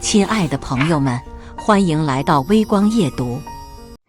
亲爱的朋友们，欢迎来到微光夜读。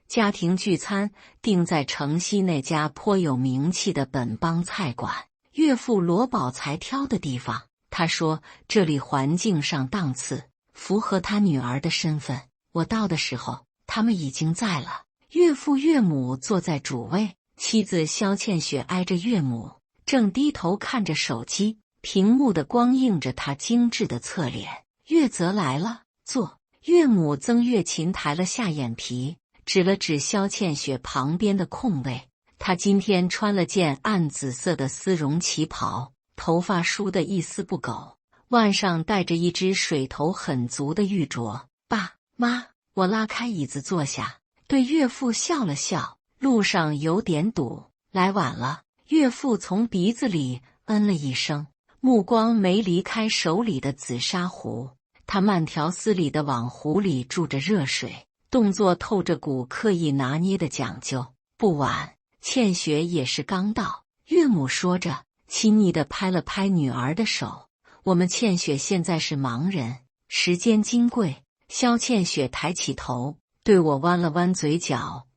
家庭聚餐定在城西那家颇有名气的本帮菜馆，岳父罗宝才挑的地方。他说这里环境上档次，符合他女儿的身份。我到的时候，他们已经在了。岳父岳母坐在主位，妻子萧倩雪挨着岳母，正低头看着手机，屏幕的光映着她精致的侧脸。岳泽来了，坐。岳母曾月琴抬了下眼皮，指了指萧倩雪旁边的空位。她今天穿了件暗紫色的丝绒旗袍，头发梳得一丝不苟，腕上戴着一只水头很足的玉镯。爸妈，我拉开椅子坐下，对岳父笑了笑。路上有点堵，来晚了。岳父从鼻子里嗯了一声，目光没离开手里的紫砂壶。他慢条斯理地往壶里注着热水，动作透着股刻意拿捏的讲究。不晚，倩雪也是刚到。岳母说着，亲昵地拍了拍女儿的手。我们倩雪现在是盲人，时间金贵。萧倩雪抬起头，对我弯了弯嘴角。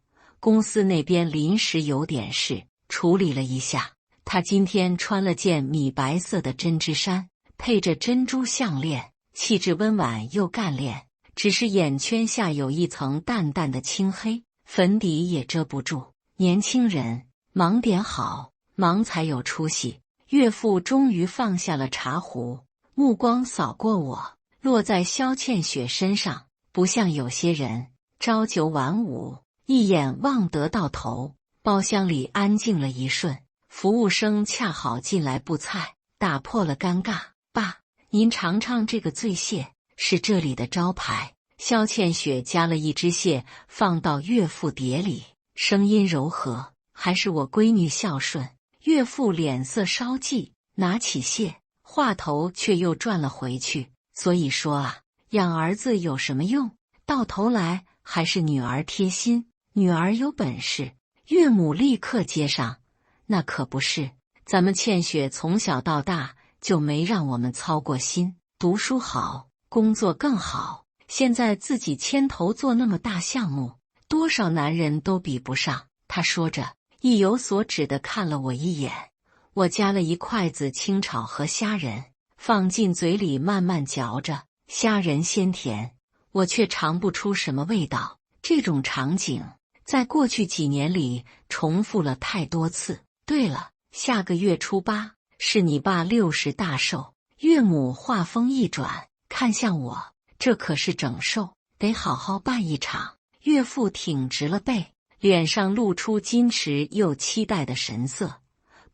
公司那边临时有点事，处理了一下。她今天穿了件米白色的针织衫，配着珍珠项链，气质温婉又干练，只是眼圈下有一层淡淡的青黑，粉底也遮不住。年轻人，忙点好，忙才有出息。岳父终于放下了茶壶，目光扫过我，落在萧倩雪身上，不像有些人朝九晚五，一眼望得到头。包厢里安静了一瞬，服务生恰好进来布菜，打破了尴尬。爸，您尝尝这个醉蟹，是这里的招牌。萧倩雪夹了一只蟹放到岳父碟里，声音柔和，还是我闺女孝顺。岳父脸色稍霁，拿起蟹，话头却又转了回去。所以说啊，养儿子有什么用？到头来还是女儿贴心，女儿有本事。岳母立刻接上，那可不是，咱们倩雪从小到大就没让我们操过心，读书好，工作更好，现在自己牵头做那么大项目，多少男人都比不上。他说着，意有所指地看了我一眼。我夹了一筷子清炒和虾仁，放进嘴里慢慢嚼着，虾仁鲜甜，我却尝不出什么味道。这种场景在过去几年里重复了太多次。对了，下个月初8是你爸60大寿。岳母话锋一转，看向我，这可是整寿，得好好办一场。岳父挺直了背，脸上露出矜持又期待的神色。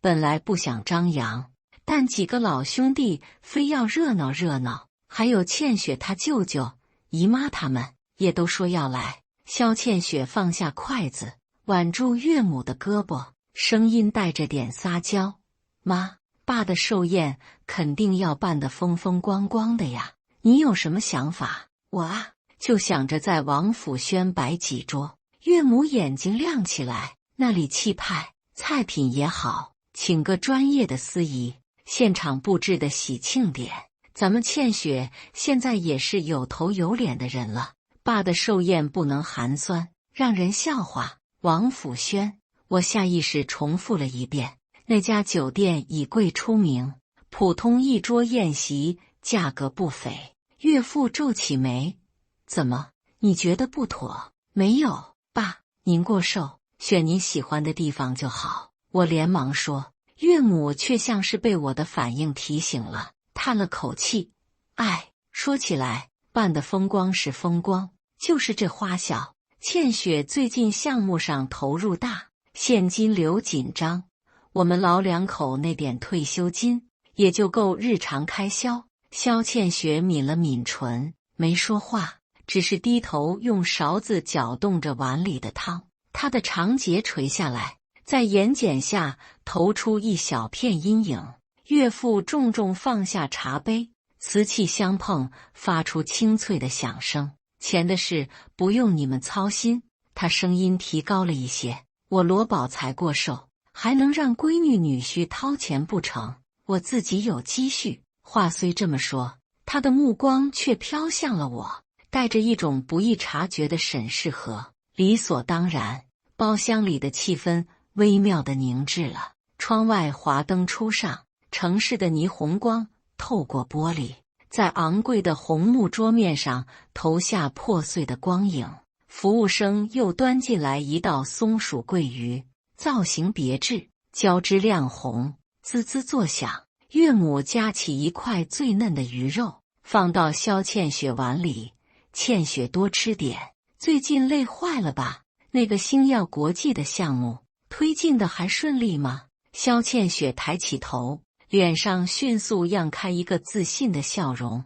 本来不想张扬，但几个老兄弟非要热闹热闹，还有倩雪她舅舅、姨妈他们也都说要来。萧倩雪放下筷子，挽住岳母的胳膊，声音带着点撒娇：妈，爸的寿宴肯定要办得风风光光的呀，你有什么想法？我啊，就想着在王府轩摆几桌。岳母眼睛亮起来，那里气派，菜品也好，请个专业的司仪，现场布置的喜庆点。咱们倩雪现在也是有头有脸的人了，爸的寿宴不能寒酸，让人笑话。王府轩，我下意识重复了一遍。那家酒店以贵出名，普通一桌宴席价格不菲。岳父皱起眉，怎么，你觉得不妥？没有，爸，您过寿，选您喜欢的地方就好。我连忙说。岳母却像是被我的反应提醒了，叹了口气，说起来，办得风光是风光，就是这花销。倩雪最近项目上投入大，现金流紧张，我们老两口那点退休金也就够日常开销。萧倩雪抿了抿唇，没说话，只是低头用勺子搅动着碗里的汤。她的长睫垂下来，在眼睑下投出一小片阴影。岳父重重放下茶杯，瓷器相碰，发出清脆的响声。钱的事不用你们操心。他声音提高了一些，我罗宝才过寿，还能让闺女女婿掏钱不成？我自己有积蓄。话虽这么说，他的目光却飘向了我，带着一种不易察觉的审视和理所当然。包厢里的气氛微妙地凝滞了，窗外华灯初上，城市的霓虹光透过玻璃，在昂贵的红木桌面上投下破碎的光影。服务生又端进来一道松鼠桂鱼，造型别致，胶质亮红，滋滋作响。岳母夹起一块最嫩的鱼肉，放到萧倩雪碗里。倩雪多吃点，最近累坏了吧？那个星耀国际的项目推进的还顺利吗？萧倩雪抬起头，脸上迅速漾开一个自信的笑容。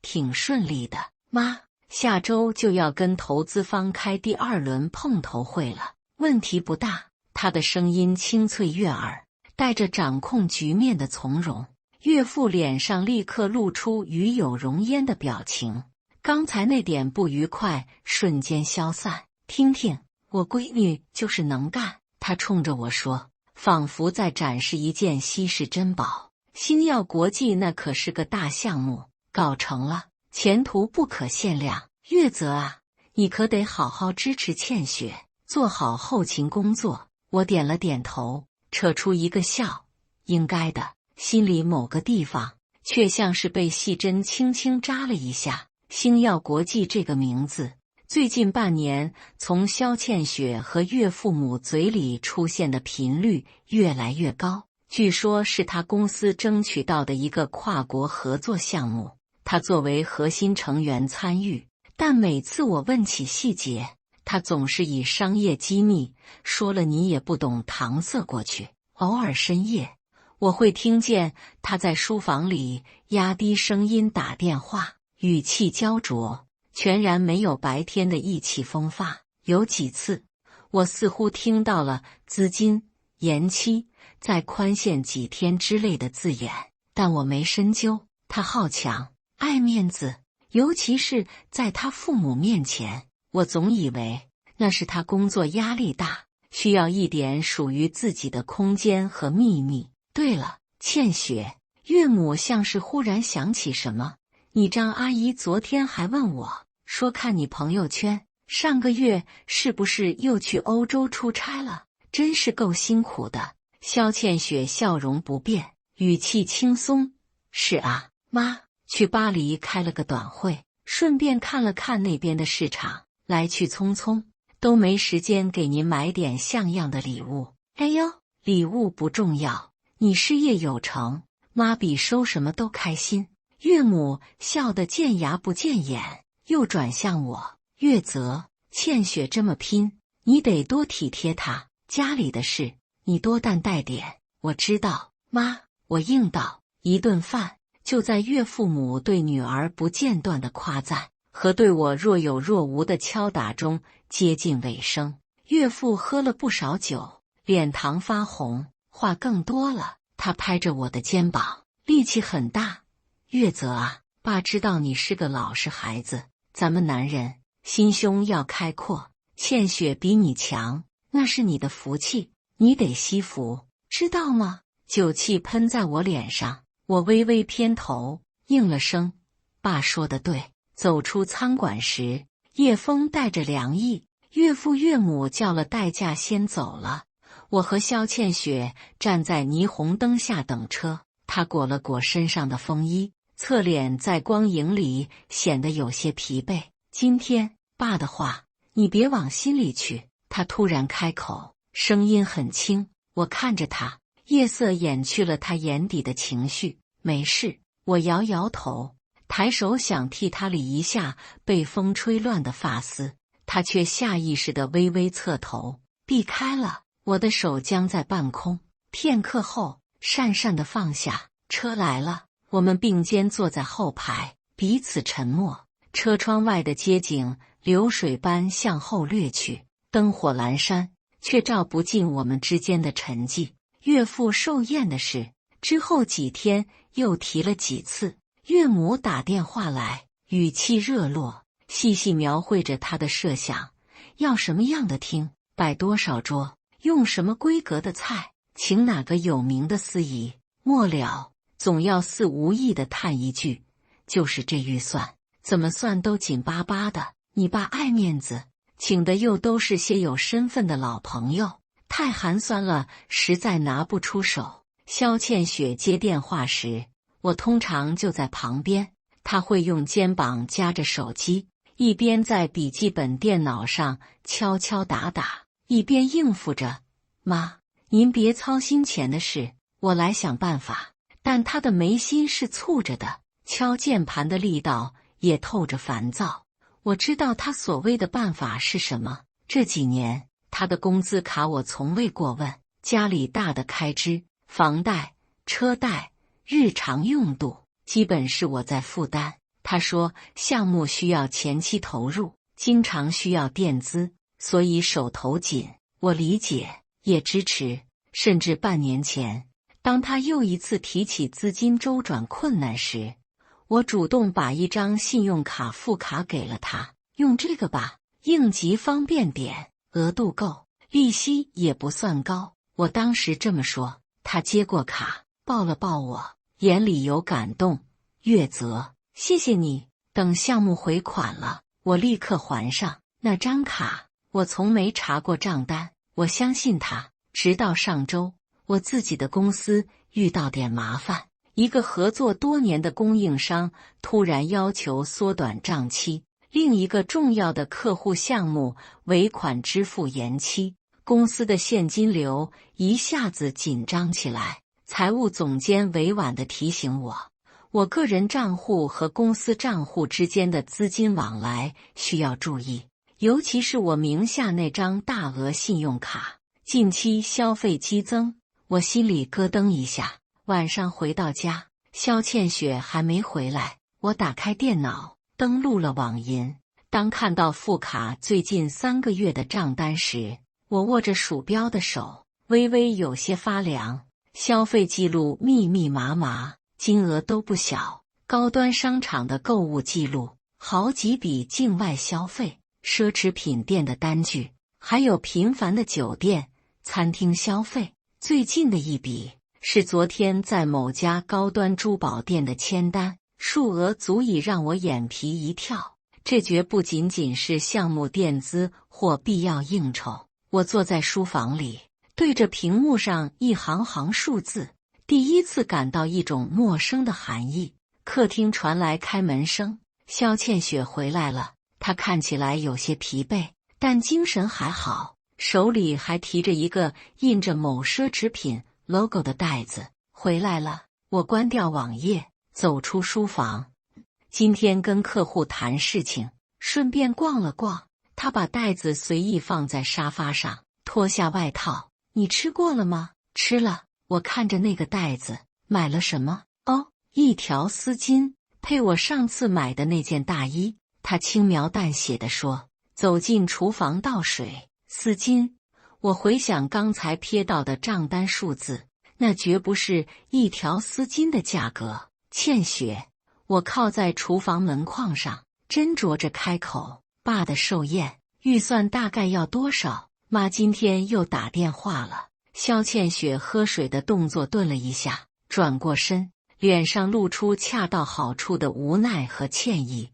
挺顺利的，妈，下周就要跟投资方开第2轮碰头会了，问题不大。她的声音清脆悦耳，带着掌控局面的从容。岳父脸上立刻露出与有容焉的表情，刚才那点不愉快瞬间消散。听听，我闺女就是能干，她冲着我说，仿佛在展示一件稀世珍宝。星耀国际那可是个大项目，搞成了，前途不可限量。岳泽啊，你可得好好支持倩雪，做好后勤工作。我点了点头，扯出一个笑，应该的。心里某个地方却像是被细针轻轻扎了一下。星耀国际这个名字，最近半年从萧倩雪和岳父母嘴里出现的频率越来越高。据说是他公司争取到的一个跨国合作项目，他作为核心成员参与，但每次我问起细节，他总是以商业机密说了你也不懂搪塞过去。偶尔深夜，我会听见他在书房里压低声音打电话，语气焦灼，全然没有白天的意气风发。有几次，我似乎听到了资金延期、再宽限几天之类的字眼，但我没深究。他好强，爱面子，尤其是在他父母面前，我总以为那是他工作压力大，需要一点属于自己的空间和秘密。对了，倩雪，岳母像是忽然想起什么，你张阿姨昨天还问我，说看你朋友圈，上个月是不是又去欧洲出差了？真是够辛苦的。萧倩雪笑容不变，语气轻松。是啊，妈，去巴黎开了个短会，顺便看了看那边的市场，来去匆匆，都没时间给您买点像样的礼物。哎呦，礼物不重要，你事业有成，妈比收什么都开心。岳母笑得见牙不见眼，又转向我，岳泽，倩雪这么拼，你得多体贴她，家里的事你多担待点。我知道，妈，我应道。一顿饭就在岳父母对女儿不间断的夸赞和对我若有若无的敲打中接近尾声。岳父喝了不少酒，脸庞发红，话更多了。他拍着我的肩膀，力气很大。岳泽啊，爸知道你是个老实孩子，咱们男人心胸要开阔，倩雪比你强，那是你的福气，你得惜福，知道吗？酒气喷在我脸上，我微微偏头，应了声，爸说的对。走出餐馆时，夜风带着凉意，岳父岳母叫了代驾先走了。我和萧倩雪站在霓虹灯下等车，她裹了裹身上的风衣，侧脸在光影里显得有些疲惫。今天爸的话你别往心里去，她突然开口，声音很轻。我看着她，夜色掩去了她眼底的情绪。没事，我摇摇头，抬手想替她理一下被风吹乱的发丝，她却下意识地微微侧头，避开了。我的手僵在半空，片刻后讪讪地放下。车来了，我们并肩坐在后排，彼此沉默。车窗外的街景流水般向后掠去，灯火阑珊，却照不进我们之间的沉寂。岳父寿宴的事之后几天又提了几次，岳母打电话来，语气热络，细细描绘着他的设想，要什么样的厅，摆多少桌，用什么规格的菜，请哪个有名的司仪。末了总要似无意地叹一句，就是这预算，怎么算都紧巴巴的。你爸爱面子，请的又都是些有身份的老朋友，太寒酸了，实在拿不出手。肖倩雪接电话时，我通常就在旁边，她会用肩膀夹着手机，一边在笔记本电脑上敲敲打打，一边应付着：“妈，您别操心钱的事，我来想办法。”但她的眉心是蹙着的，敲键盘的力道也透着烦躁。我知道她所谓的办法是什么。这几年，她的工资卡我从未过问，家里大的开支，房贷、车贷、日常用度，基本是我在负担。他说项目需要前期投入，经常需要垫资，所以手头紧。我理解，也支持。甚至半年前，当他又一次提起资金周转困难时，我主动把一张信用卡副卡给了他，用这个吧，应急方便点，额度够，利息也不算高。我当时这么说，他接过卡，抱了抱我，眼里有感动。月泽，谢谢你。等项目回款了，我立刻还上那张卡。我从没查过账单，我相信他。直到上周，我自己的公司遇到点麻烦，一个合作多年的供应商突然要求缩短账期，另一个重要的客户项目尾款支付延期，公司的现金流一下子紧张起来。财务总监委婉地提醒我个人账户和公司账户之间的资金往来需要注意，尤其是我名下那张大额信用卡。近期消费激增，我心里咯噔一下。晚上回到家，肖倩雪还没回来。我打开电脑，登录了网银。当看到副卡最近3个月的账单时，我握着鼠标的手微微有些发凉。消费记录密密麻麻，金额都不小，高端商场的购物记录，好几笔境外消费、奢侈品店的单据，还有频繁的酒店、餐厅消费。最近的一笔是昨天在某家高端珠宝店的签单，数额足以让我眼皮一跳。这绝不仅仅是项目垫资或必要应酬。我坐在书房里，对着屏幕上一行行数字，第一次感到一种陌生的寒意。客厅传来开门声，肖倩雪回来了。她看起来有些疲惫，但精神还好，手里还提着一个印着某奢侈品 logo 的袋子。回来了。我关掉网页，走出书房。今天跟客户谈事情，顺便逛了逛。他把袋子随意放在沙发上，脱下外套。你吃过了吗？吃了。我看着那个袋子，买了什么？哦，一条丝巾，配我上次买的那件大衣。他轻描淡写地说。走进厨房倒水。丝巾。我回想刚才瞥到的账单数字，那绝不是一条丝巾的价格。倩雪。我靠在厨房门框上，斟酌着开口。爸的寿宴预算大概要多少？妈今天又打电话了。肖倩雪喝水的动作顿了一下，转过身，脸上露出恰到好处的无奈和歉意。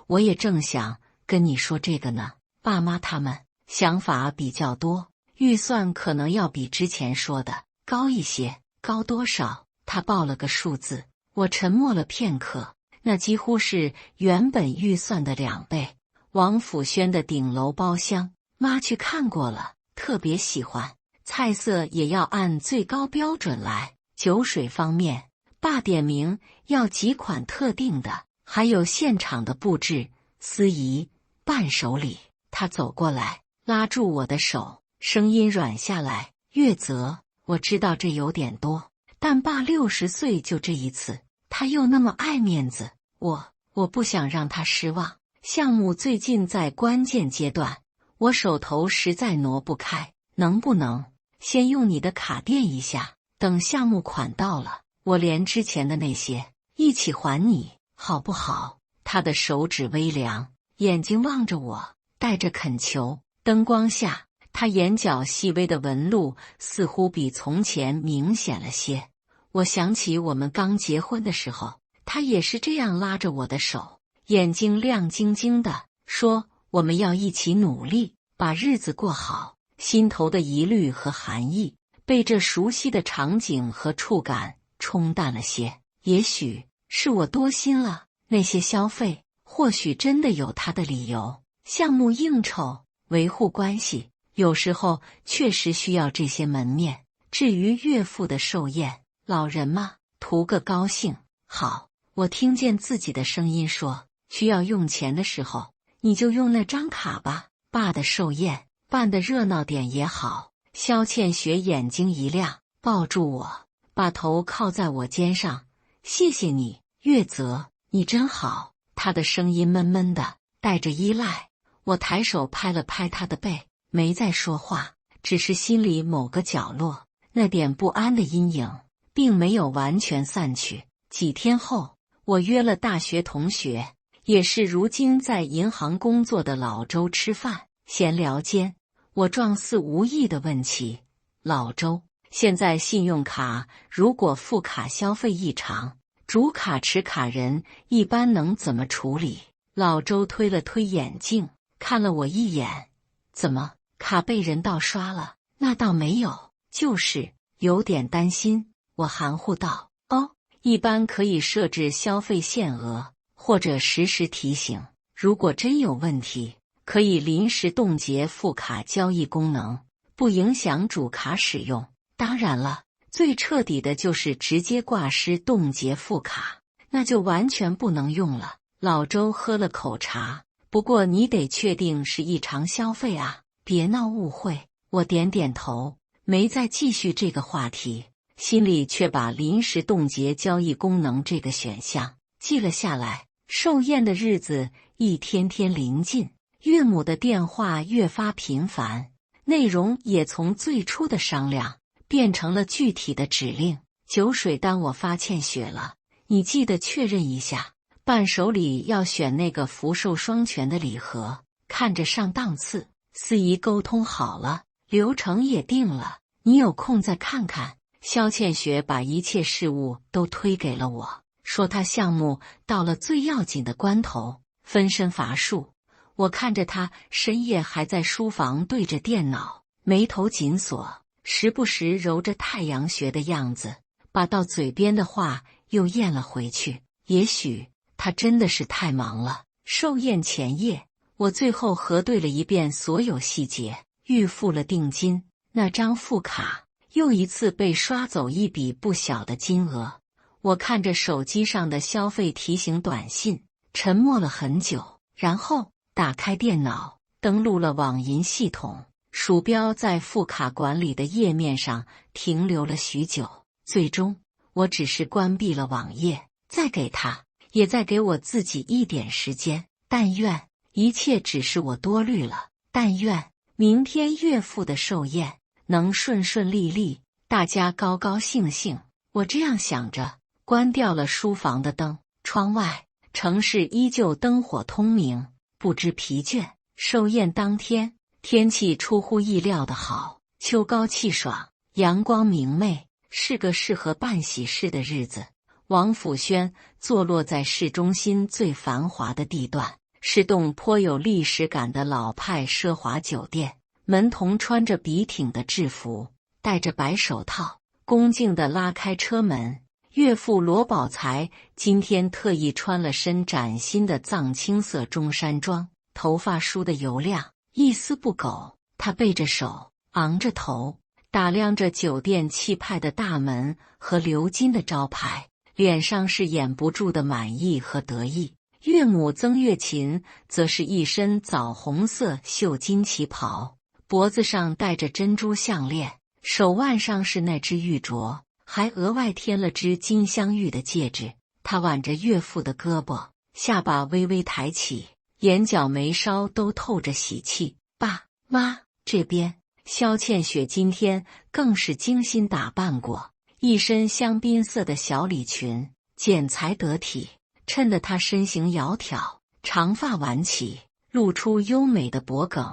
我也正想跟你说这个呢，爸妈他们想法比较多，预算可能要比之前说的高一些。高多少？他报了个数字。我沉默了片刻。那几乎是原本预算的2倍。王府轩的顶楼包厢，妈去看过了，特别喜欢。菜色也要按最高标准来。酒水方面，爸点名要几款特定的，还有现场的布置、司仪、伴手礼。他走过来，拉住我的手，声音软下来。月泽，我知道这有点多，但爸60岁就这一次，他又那么爱面子，我不想让他失望。项目最近在关键阶段，我手头实在挪不开，能不能先用你的卡垫一下，等项目款到了，我连之前的那些一起还你，好不好？他的手指微凉，眼睛望着我，带着恳求。灯光下，他眼角细微的纹路似乎比从前明显了些。我想起我们刚结婚的时候，他也是这样拉着我的手，眼睛亮晶晶的，说我们要一起努力，把日子过好。心头的疑虑和寒意被这熟悉的场景和触感冲淡了些。也许是我多心了，那些消费或许真的有它的理由。项目应酬、维护关系，有时候确实需要这些门面。至于岳父的寿宴，老人嘛，图个高兴。好，我听见自己的声音说，需要用钱的时候，你就用那张卡吧。爸的寿宴办得热闹点也好。萧倩雪眼睛一亮，抱住我，把头靠在我肩上。谢谢你，岳泽，你真好。他的声音闷闷的，带着依赖。我抬手拍了拍他的背，没再说话，只是心里某个角落那点不安的阴影并没有完全散去。几天后，我约了大学同学，也是如今在银行工作的老周吃饭。闲聊间，我状似无意地问起，老周，现在信用卡如果副卡消费异常，主卡持卡人一般能怎么处理？老周推了推眼镜，看了我一眼，怎么，卡被人盗刷了？那倒没有，就是有点担心。我含糊道，哦，一般可以设置消费限额，或者实时提醒，如果真有问题，可以临时冻结副卡交易功能，不影响主卡使用。当然了，最彻底的就是直接挂失冻结副卡，那就完全不能用了。老周喝了口茶，不过你得确定是异常消费啊，别闹误会。我点点头，没再继续这个话题，心里却把临时冻结交易功能这个选项记了下来。寿宴的日子一天天临近，岳母的电话越发频繁，内容也从最初的商量变成了具体的指令。酒水单我发欠血了，你记得确认一下。伴手礼要选那个福寿双全的礼盒，看着上档次。司仪沟通好了，流程也定了，你有空再看看。萧倩雪把一切事务都推给了我，说她项目到了最要紧的关头，分身乏术。我看着他深夜还在书房对着电脑，眉头紧锁，时不时揉着太阳穴的样子，把到嘴边的话又咽了回去。也许他真的是太忙了。寿宴前夜，我最后核对了一遍所有细节，预付了定金。那张副卡又一次被刷走一笔不小的金额。我看着手机上的消费提醒短信，沉默了很久，然后打开电脑，登录了网银系统，鼠标在副卡管理的页面上停留了许久。最终，我只是关闭了网页，再给他，也再给我自己一点时间。但愿一切只是我多虑了，但愿明天岳父的寿宴能顺顺利利，大家高高兴兴。我这样想着，关掉了书房的灯，窗外城市依旧灯火通明，不知疲倦。寿宴当天，天气出乎意料的好，秋高气爽，阳光明媚，是个适合办喜事的日子。王府轩坐落在市中心最繁华的地段，是栋颇有历史感的老派奢华酒店。门童穿着笔挺的制服，戴着白手套，恭敬地拉开车门。岳父罗宝才今天特意穿了身崭新的藏青色中山装，头发梳得油亮，一丝不苟。他背着手，昂着头，打量着酒店气派的大门和鎏金的招牌，脸上是掩不住的满意和得意。岳母曾月琴则是一身枣红色绣金旗袍，脖子上戴着珍珠项链，手腕上是那只玉镯，还额外添了只金镶玉的戒指。她挽着岳父的胳膊，下巴微微抬起，眼角眉梢都透着喜气。爸妈这边，萧倩雪今天更是精心打扮过，一身香槟色的小礼裙，剪裁得体，衬得她身形窈窕，长发挽起，露出优美的脖颈，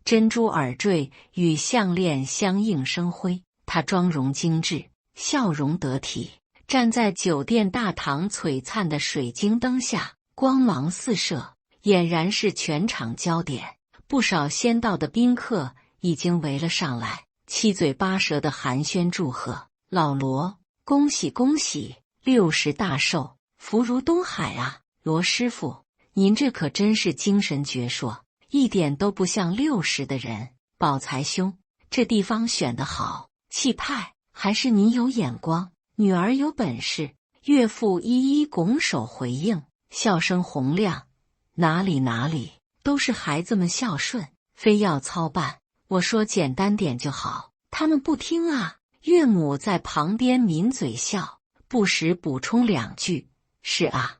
珍珠耳坠与项链相映生辉。她妆容精致，笑容得体，站在酒店大堂璀璨的水晶灯下，光芒四射，俨然是全场焦点。不少先到的宾客已经围了上来，七嘴八舌的寒暄祝贺：“老罗，恭喜恭喜，60大寿，福如东海啊！罗师傅，您这可真是精神矍铄，一点都不像60的人。宝财兄，这地方选得好，气派，还是您有眼光，女儿有本事。”岳父一一拱手回应，笑声洪亮：“哪里哪里，都是孩子们孝顺，非要操办。我说简单点就好，他们不听啊。”岳母在旁边抿嘴笑，不时补充2句：“是啊，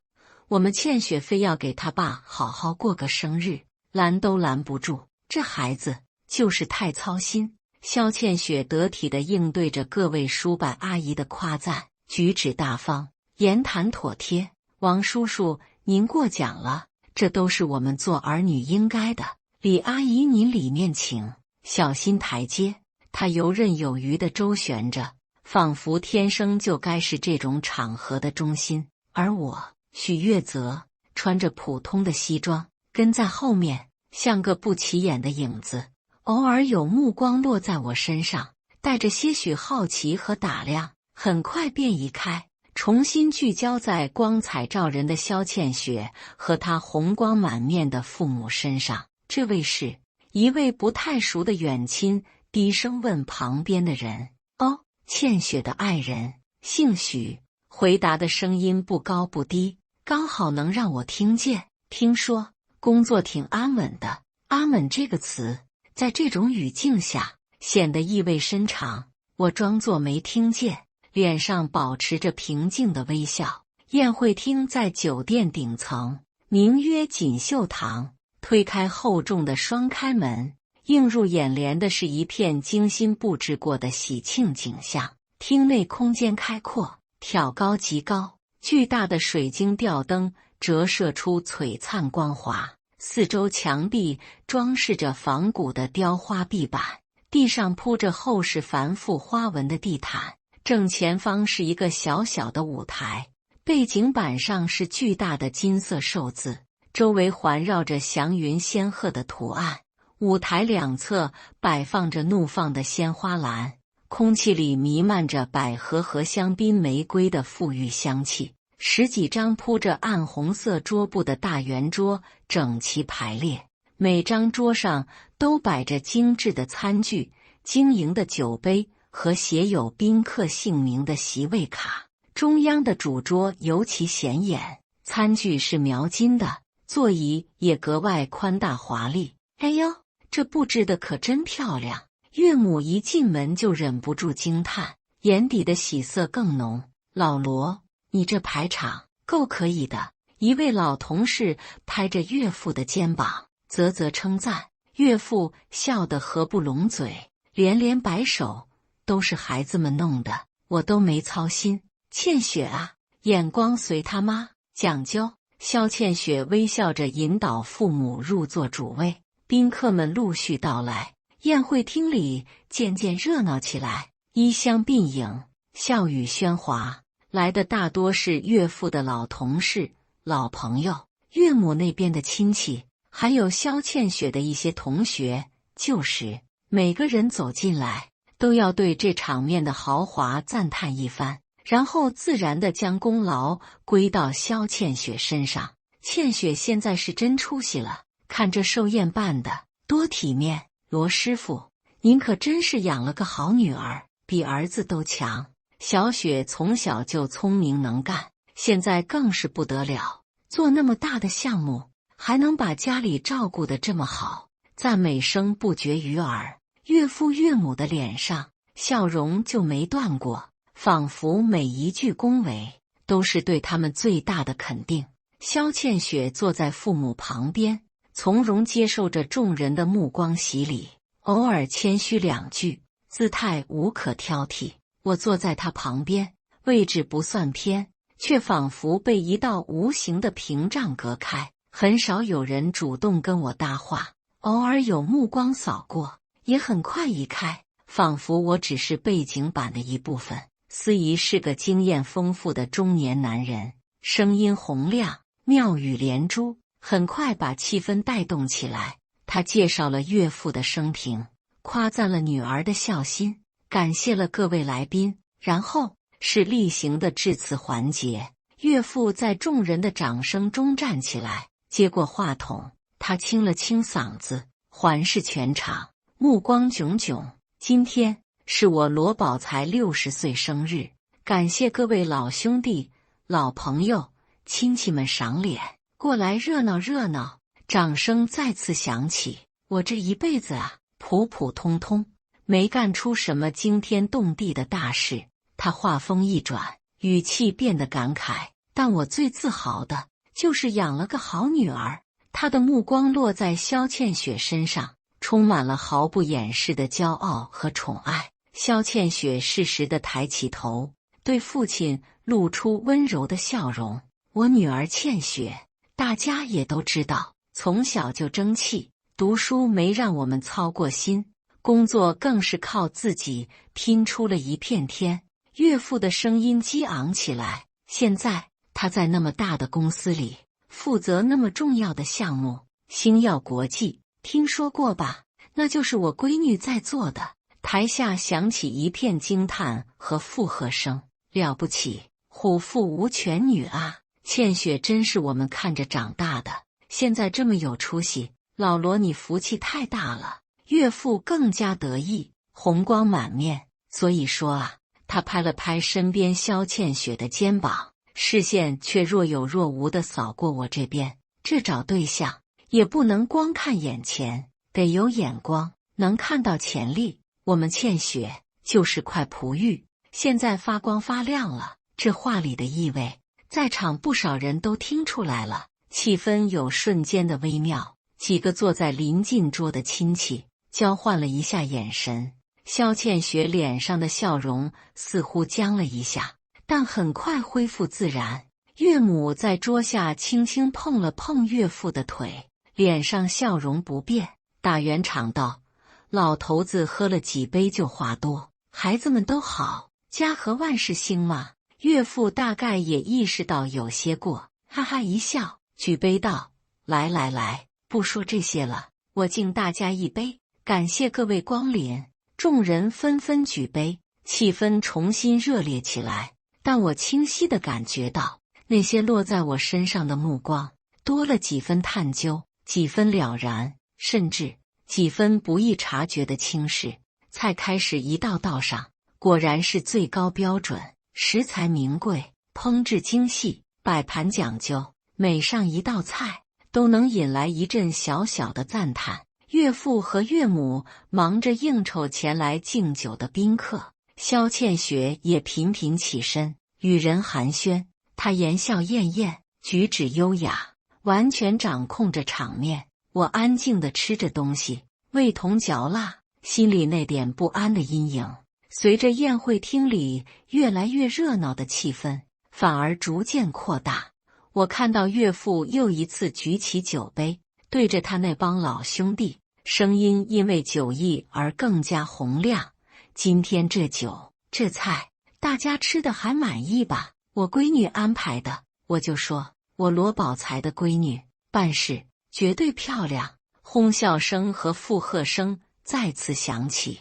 我们倩雪非要给他爸好好过个生日，拦都拦不住。这孩子就是太操心。”萧倩雪得体地应对着各位叔伯阿姨的夸赞，举止大方，言谈妥帖。王叔叔，您过奖了，这都是我们做儿女应该的。李阿姨，您里面请，小心台阶。她游刃有余地周旋着，仿佛天生就该是这种场合的中心。而我，许月泽，穿着普通的西装，跟在后面，像个不起眼的影子。偶尔有目光落在我身上，带着些许好奇和打量，很快便移开，重新聚焦在光彩照人的萧倩雪和她红光满面的父母身上。这位是一位不太熟的远亲，低声问旁边的人：“哦，倩雪的爱人，姓许。”回答的声音不高不低，刚好能让我听见。听说工作挺安稳的。安稳这个词在这种语境下显得意味深长，我装作没听见，脸上保持着平静的微笑。宴会厅在酒店顶层，名曰锦绣堂。推开厚重的双开门，映入眼帘的是一片精心布置过的喜庆景象。厅内空间开阔，挑高极高，巨大的水晶吊灯折射出璀璨光华。四周墙壁装饰着仿古的雕花壁板，地上铺着厚实繁复花纹的地毯。正前方是一个小小的舞台，背景板上是巨大的金色寿字，周围环绕着祥云仙鹤的图案。舞台两侧摆放着怒放的鲜花篮，空气里弥漫着百合和香槟玫瑰的馥郁香气。10几张铺着暗红色桌布的大圆桌整齐排列，每张桌上都摆着精致的餐具、晶莹的酒杯和写有宾客姓名的席位卡。中央的主桌尤其显眼，餐具是描金的，座椅也格外宽大华丽。哎呦，这布置的可真漂亮！岳母一进门就忍不住惊叹，眼底的喜色更浓。老罗，你这排场够可以的。一位老同事拍着岳父的肩膀，啧啧称赞。岳父笑得合不拢嘴，连连摆手，都是孩子们弄的，我都没操心。倩雪啊，眼光随他妈，讲究。萧倩雪微笑着引导父母入座主位，宾客们陆续到来，宴会厅里渐渐热闹起来，衣香鬓影，笑语喧哗。来的大多是岳父的老同事、老朋友，岳母那边的亲戚，还有萧倩雪的一些同学、旧识。每个人走进来，都要对这场面的豪华赞叹一番，然后自然地将功劳归到萧倩雪身上。倩雪现在是真出息了，看这寿宴办的多体面。罗师傅，您可真是养了个好女儿，比儿子都强。小雪从小就聪明能干，现在更是不得了，做那么大的项目，还能把家里照顾得这么好，赞美声不绝于耳。岳父岳母的脸上笑容就没断过，仿佛每一句恭维都是对他们最大的肯定。萧倩雪坐在父母旁边，从容接受着众人的目光洗礼，偶尔谦虚2句，姿态无可挑剔。我坐在他旁边，位置不算偏，却仿佛被一道无形的屏障隔开，很少有人主动跟我搭话，偶尔有目光扫过，也很快移开，仿佛我只是背景板的一部分。司仪是个经验丰富的中年男人，声音洪亮，妙语连珠，很快把气氛带动起来。他介绍了岳父的生平，夸赞了女儿的孝心，感谢了各位来宾，然后是例行的致辞环节。岳父在众人的掌声中站起来，接过话筒，他清了清嗓子，环视全场，目光炯炯。今天是我罗宝才60岁生日，感谢各位老兄弟、老朋友、亲戚们赏脸，过来热闹热闹。掌声再次响起。我这一辈子啊，普普通通，没干出什么惊天动地的大事。他话锋一转，语气变得感慨。但我最自豪的就是养了个好女儿。他的目光落在萧倩雪身上，充满了毫不掩饰的骄傲和宠爱。萧倩雪适时地抬起头，对父亲露出温柔的笑容。我女儿倩雪，大家也都知道，从小就争气，读书没让我们操过心，工作更是靠自己拼出了一片天。岳父的声音激昂起来。现在他在那么大的公司里，负责那么重要的项目，星耀国际，听说过吧？那就是我闺女在做的。台下响起一片惊叹和附和声。了不起，虎父无犬女啊！倩雪真是我们看着长大的，现在这么有出息，老罗你福气太大了。岳父更加得意，红光满面。所以说啊，他拍了拍身边萧倩雪的肩膀，视线却若有若无地扫过我这边。这找对象也不能光看眼前，得有眼光，能看到潜力。我们倩雪就是块璞玉，现在发光发亮了。这话里的意味，在场不少人都听出来了。气氛有瞬间的微妙，几个坐在临近桌的亲戚交换了一下眼神。萧倩雪脸上的笑容似乎僵了一下，但很快恢复自然。岳母在桌下轻轻碰了碰岳父的腿，脸上笑容不变。打圆场道：老头子喝了几杯就话多，孩子们都好，家和万事兴嘛。岳父大概也意识到有些过，哈哈一笑，举杯道：来来来，不说这些了，我敬大家一杯，感谢各位光临。众人纷纷举杯，气氛重新热烈起来。但我清晰地感觉到，那些落在我身上的目光多了几分探究，几分了然，甚至几分不易察觉的轻视。菜开始一道道上，果然是最高标准，食材名贵，烹制精细，摆盘讲究，每上一道菜都能引来一阵小小的赞叹。岳父和岳母忙着应酬前来敬酒的宾客，萧倩雪也频频起身与人寒暄。她言笑晏晏，举止优雅，完全掌控着场面。我安静地吃着东西，味同嚼蜡，心里那点不安的阴影，随着宴会厅里越来越热闹的气氛，反而逐渐扩大。我看到岳父又一次举起酒杯，对着他那帮老兄弟，声音因为酒意而更加洪亮。今天这酒这菜，大家吃的还满意吧？我闺女安排的，我就说我罗宝才的闺女办事绝对漂亮。哄笑声和附和声再次响起。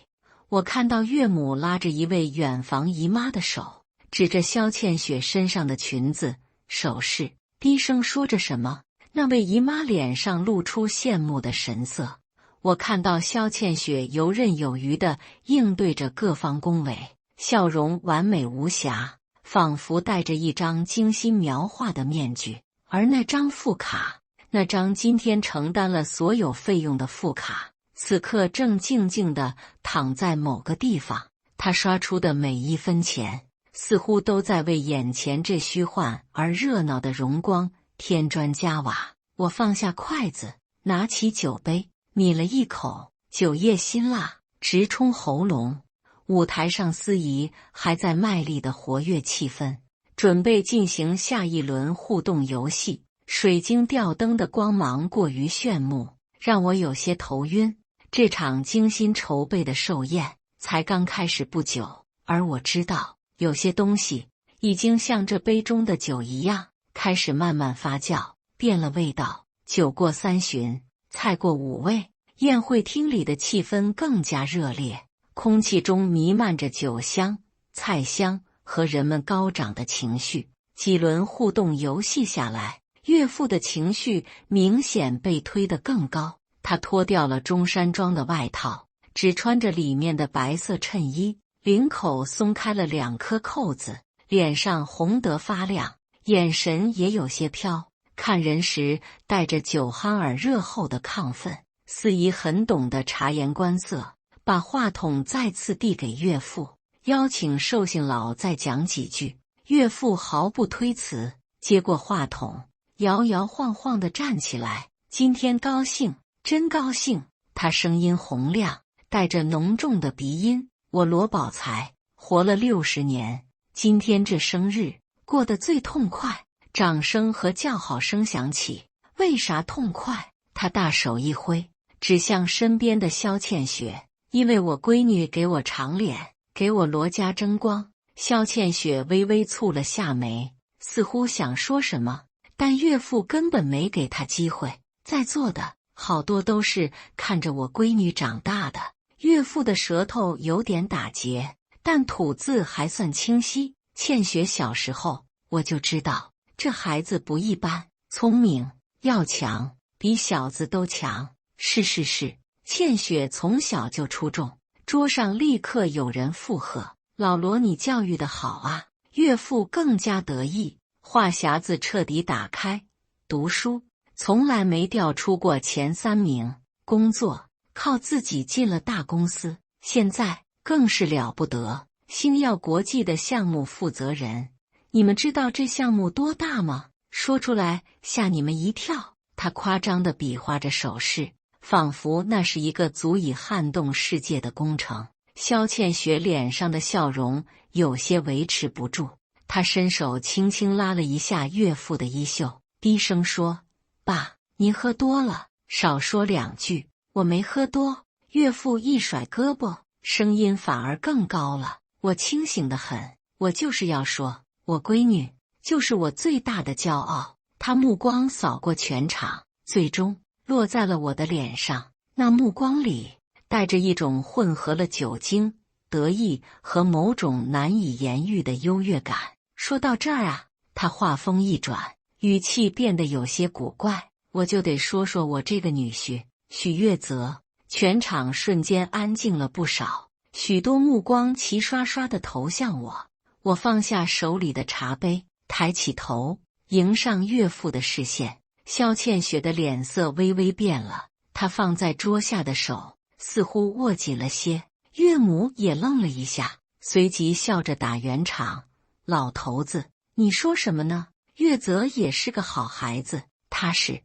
我看到岳母拉着一位远房姨妈的手，指着萧倩雪身上的裙子、首饰，低声说着什么。那位姨妈脸上露出羡慕的神色。我看到萧倩雪游刃有余地应对着各方恭维，笑容完美无瑕，仿佛戴着一张精心描画的面具。而那张副卡，那张今天承担了所有费用的副卡，此刻正静静地躺在某个地方。他刷出的每一分钱，似乎都在为眼前这虚幻而热闹的荣光添砖加瓦。我放下筷子，拿起酒杯，抿了一口，酒液辛辣，直冲喉咙。舞台上司仪还在卖力地活跃气氛，准备进行下一轮互动游戏。水晶吊灯的光芒过于炫目，让我有些头晕。这场精心筹备的寿宴才刚开始不久，而我知道有些东西已经像这杯中的酒一样，开始慢慢发酵，变了味道。酒过三巡，菜过五味，宴会厅里的气氛更加热烈，空气中弥漫着酒香、菜香和人们高涨的情绪。几轮互动游戏下来，岳父的情绪明显被推得更高。他脱掉了中山装的外套，只穿着里面的白色衬衣，领口松开了2颗扣子，脸上红得发亮，眼神也有些飘，看人时带着酒酣耳热后的亢奋，司仪很懂得察言观色，把话筒再次递给岳父，邀请寿星老再讲几句。岳父毫不推辞，接过话筒，摇摇晃晃地站起来。今天高兴，真高兴。他声音洪亮，带着浓重的鼻音。我罗宝才活了60年，今天这生日过得最痛快。掌声和叫好声响起。为啥痛快？他大手一挥，指向身边的萧倩雪。因为我闺女给我长脸，给我罗家争光。萧倩雪微微蹙了下眉，似乎想说什么，但岳父根本没给她机会。在座的好多都是看着我闺女长大的。岳父的舌头有点打结，但吐字还算清晰。倩雪小时候我就知道，这孩子不一般，聪明要强，比小子都强。是，倩雪从小就出众。桌上立刻有人附和。老罗，你教育得好啊！岳父更加得意，话匣子彻底打开。读书从来没掉出过前3名，工作靠自己进了大公司，现在更是了不得，星耀国际的项目负责人。你们知道这项目多大吗？说出来吓你们一跳。他夸张地比划着手势，仿佛那是一个足以撼动世界的工程。萧倩雪脸上的笑容有些维持不住，她伸手轻轻拉了一下岳父的衣袖，低声说：“爸，您喝多了，少说2句。”我没喝多。岳父一甩胳膊，声音反而更高了：“我清醒得很，我就是要说，我闺女就是我最大的骄傲。”他目光扫过全场，最终落在了我的脸上，那目光里带着一种混合了酒精、得意和某种难以言喻的优越感。说到这儿啊，他话锋一转，语气变得有些古怪，我就得说说我这个女婿许月泽。全场瞬间安静了不少，许多目光齐刷刷地投向我。我放下手里的茶杯，抬起头，迎上岳父的视线。萧倩雪的脸色微微变了，她放在桌下的手似乎握紧了些。岳母也愣了一下，随即笑着打圆场：“老头子，你说什么呢？月泽也是个好孩子，踏实，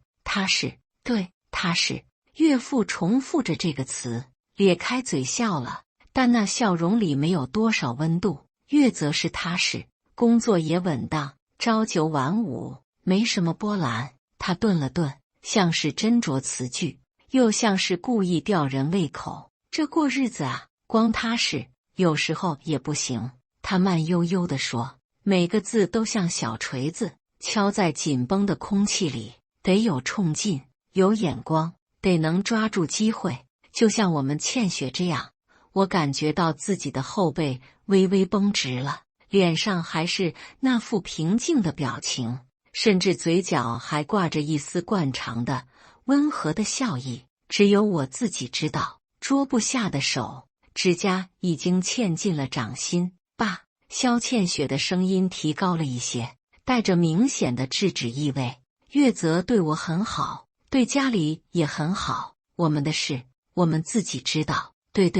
对，踏实。”岳父重复着这个词，咧开嘴笑了，但那笑容里没有多少温度。月泽是踏实，工作也稳当，朝9晚5，没什么波澜。他顿了顿，像是斟酌词句，又像是故意吊人胃口。这过日子啊，光踏实有时候也不行。他慢悠悠地说，每个字都像小锤子，敲在紧绷的空气里，得有冲劲，有眼光，得能抓住机会。就像我们倩雪这样，我感觉到自己的后背微微绷直了，脸上还是那副平静的表情，甚至嘴角还挂着一丝惯常的温和的笑意。只有我自己知道，捉不下的手，指甲已经嵌进了掌心。爸，萧倩雪的声音提高了一些，带着明显的制止意味。月泽对我很好，对家里也很好，我们的事我们自己知道。对，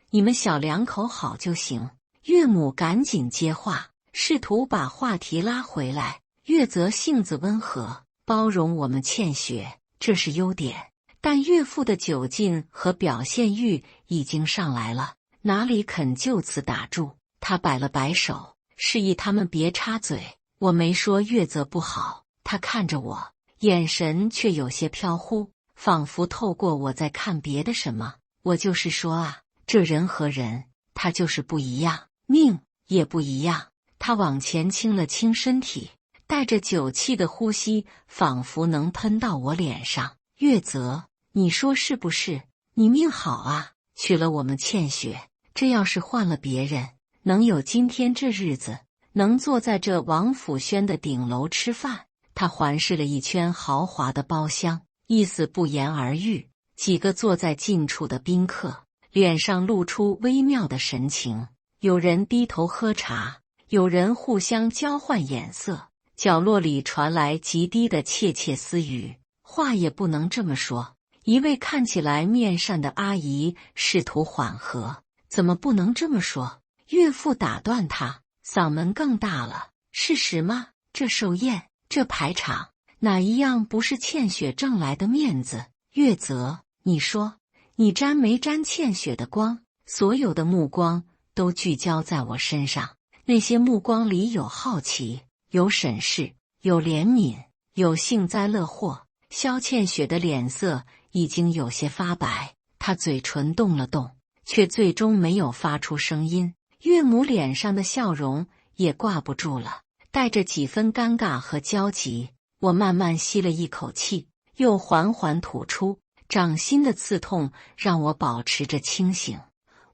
你们小两口好就行。岳母赶紧接话，试图把话题拉回来。月泽性子温和，包容我们倩雪，这是优点。但岳父的酒劲和表现欲已经上来了，哪里肯就此打住。他摆了摆手，示意他们别插嘴。我没说月泽不好，他看着我，眼神却有些飘忽，仿佛透过我在看别的什么。我就是说啊，这人和人他就是不一样，命也不一样。他往前倾了倾身体，带着酒气的呼吸仿佛能喷到我脸上。月泽，你说是不是？你命好啊，娶了我们倩雪，这要是换了别人，能有今天这日子，能坐在这王府轩的顶楼吃饭。他环视了一圈豪华的包厢，意思不言而喻。几个坐在近处的宾客脸上露出微妙的神情，有人低头喝茶，有人互相交换眼色，角落里传来极低的窃窃私语。话也不能这么说。一位看起来面善的阿姨试图缓和，怎么不能这么说？岳父打断他，嗓门更大了。事实吗？这寿宴，这排场，哪一样不是倩雪挣来的面子？月泽，你说，你沾没沾倩雪的光？所有的目光都聚焦在我身上，那些目光里有好奇，有审视，有怜悯，有幸灾乐祸。萧倩雪的脸色已经有些发白，她嘴唇动了动，却最终没有发出声音。岳母脸上的笑容也挂不住了，带着几分尴尬和焦急。我慢慢吸了一口气，又缓缓吐出。掌心的刺痛让我保持着清醒。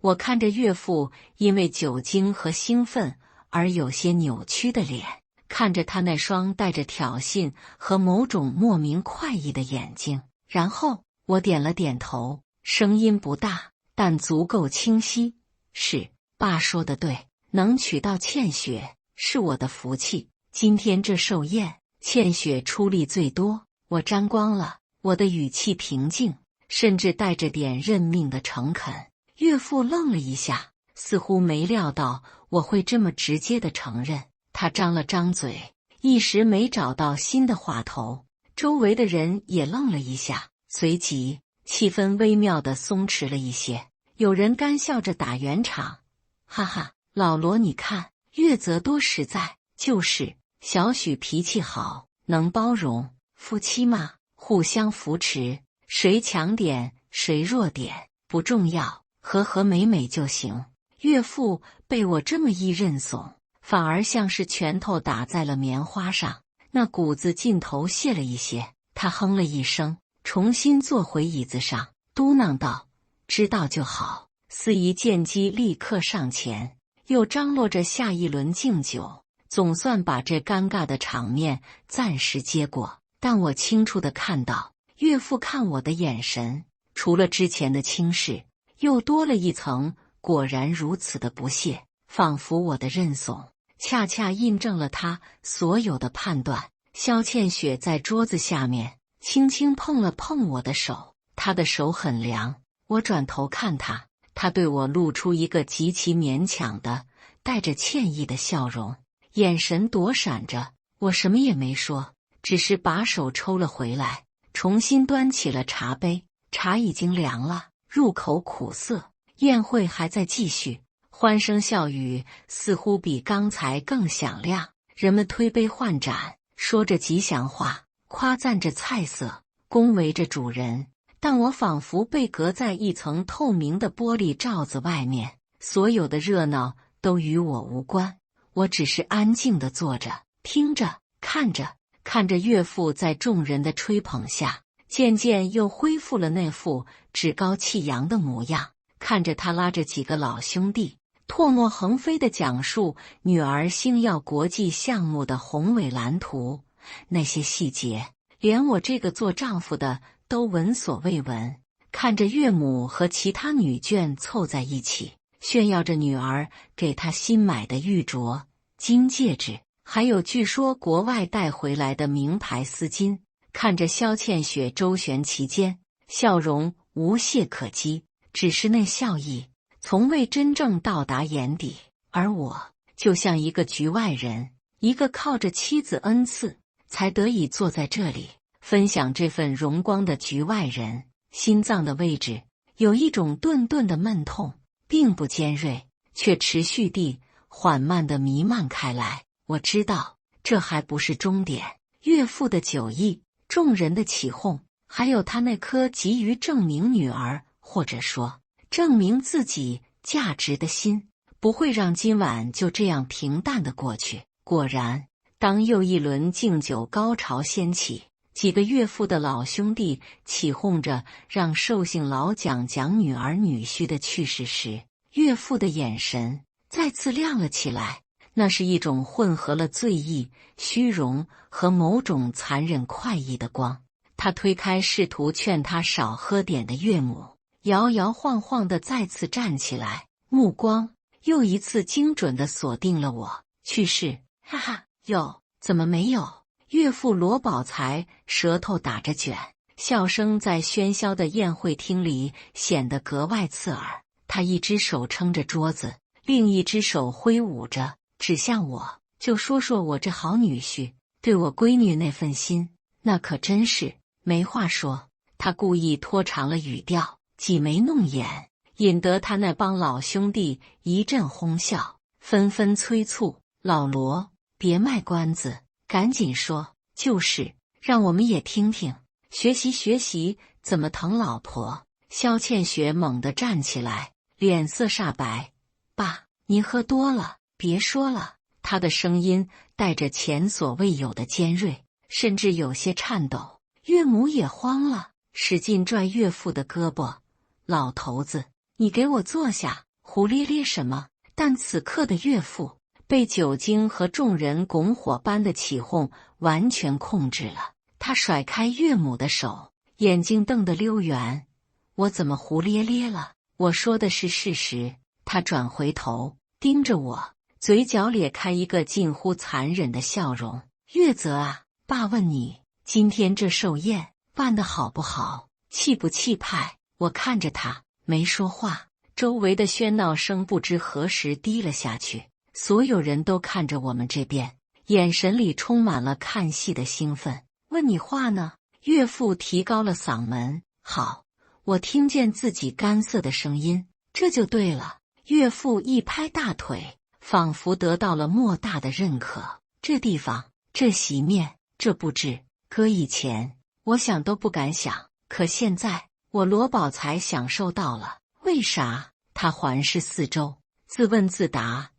我看着岳父因为酒精和兴奋而有些扭曲的脸，看着他那双带着挑衅和某种莫名快意的眼睛，然后我点了点头，声音不大，但足够清晰。是，爸说的对，能娶到倩雪是我的福气。今天这寿宴，倩雪出力最多，我沾光了。我的语气平静，甚至带着点认命的诚恳。岳父愣了一下，似乎没料到我会这么直接的承认。他张了张嘴，一时没找到新的话头。周围的人也愣了一下，随即气氛微妙地松弛了一些。有人干笑着打圆场：哈哈，老罗你看，岳泽多实在，就是小许脾气好，能包容，夫妻嘛，互相扶持，谁强点谁弱点不重要，和和美美就行。岳父被我这么一认怂，反而像是拳头打在了棉花上，那股子劲头泄了一些。他哼了一声，重新坐回椅子上，嘟囔道：知道就好。司仪见机立刻上前，又张罗着下一轮敬酒，总算把这尴尬的场面暂时接过。但我清楚地看到，岳父看我的眼神，除了之前的轻视，又多了一层果然如此的不屑，仿佛我的认怂恰恰印证了他所有的判断。萧倩雪在桌子下面轻轻碰了碰我的手，她的手很凉。我转头看她，她对我露出一个极其勉强的带着歉意的笑容，眼神躲闪着。我什么也没说，只是把手抽了回来，重新端起了茶杯。茶已经凉了，入口苦涩。宴会还在继续，欢声笑语似乎比刚才更响亮。人们推杯换盏，说着吉祥话，夸赞着菜色，恭维着主人。但我仿佛被隔在一层透明的玻璃罩子外面，所有的热闹都与我无关。我只是安静地坐着，听着，看着。看着岳父在众人的吹捧下，渐渐又恢复了那副趾高气扬的模样。看着他拉着几个老兄弟，唾沫横飞地讲述女儿星耀国际项目的宏伟蓝图，那些细节，连我这个做丈夫的都闻所未闻。看着岳母和其他女眷凑在一起，炫耀着女儿给她新买的玉镯、金戒指，还有据说国外带回来的名牌丝巾。看着萧倩雪周旋其间，笑容无懈可击，只是那笑意从未真正到达眼底。而我就像一个局外人，一个靠着妻子恩赐才得以坐在这里分享这份荣光的局外人。心脏的位置有一种顿顿的闷痛，并不尖锐，却持续地缓慢地弥漫开来。我知道这还不是终点。岳父的酒意，众人的起哄，还有他那颗急于证明女儿，或者说证明自己价值的心，不会让今晚就这样平淡的过去。果然，当又一轮敬酒高潮掀起，几个岳父的老兄弟起哄着让寿星老讲讲女儿女婿的趣事时，岳父的眼神再次亮了起来。那是一种混合了醉意、虚荣和某种残忍快意的光。他推开试图劝他少喝点的岳母，摇摇晃晃地再次站起来，目光又一次精准地锁定了我。去世，哈哈，有，怎么没有？岳父罗宝才舌头打着卷，笑声在喧嚣的宴会厅里显得格外刺耳。他一只手撑着桌子，另一只手挥舞着，指向我，就说说我这好女婿对我闺女那份心，那可真是没话说。他故意拖长了语调，挤眉弄眼，引得他那帮老兄弟一阵哄笑，纷纷催促：老罗，别卖关子，赶紧说，就是让我们也听听，学习学习怎么疼老婆。萧倩雪猛地站起来，脸色煞白：爸，您喝多了，别说了。她的声音带着前所未有的尖锐，甚至有些颤抖。岳母也慌了，使劲拽岳父的胳膊：老头子，你给我坐下，胡咧咧什么？但此刻的岳父被酒精和众人拱火般的起哄完全控制了。他甩开岳母的手，眼睛瞪得溜圆：我怎么胡咧咧了？我说的是事实。他转回头盯着我，嘴角咧开一个近乎残忍的笑容：岳泽啊，爸问你，今天这寿宴办得好不好，气不气派？我看着他没说话，周围的喧闹声不知何时低了下去，所有人都看着我们这边，眼神里充满了看戏的兴奋。问你话呢？岳父提高了嗓门。好，我听见自己干涩的声音，这就对了。岳父一拍大腿，仿佛得到了莫大的认可。这地方，这席面，这布置，搁以前我想都不敢想，可现在我罗宝才享受到了。为啥？他环视四周，自问自答：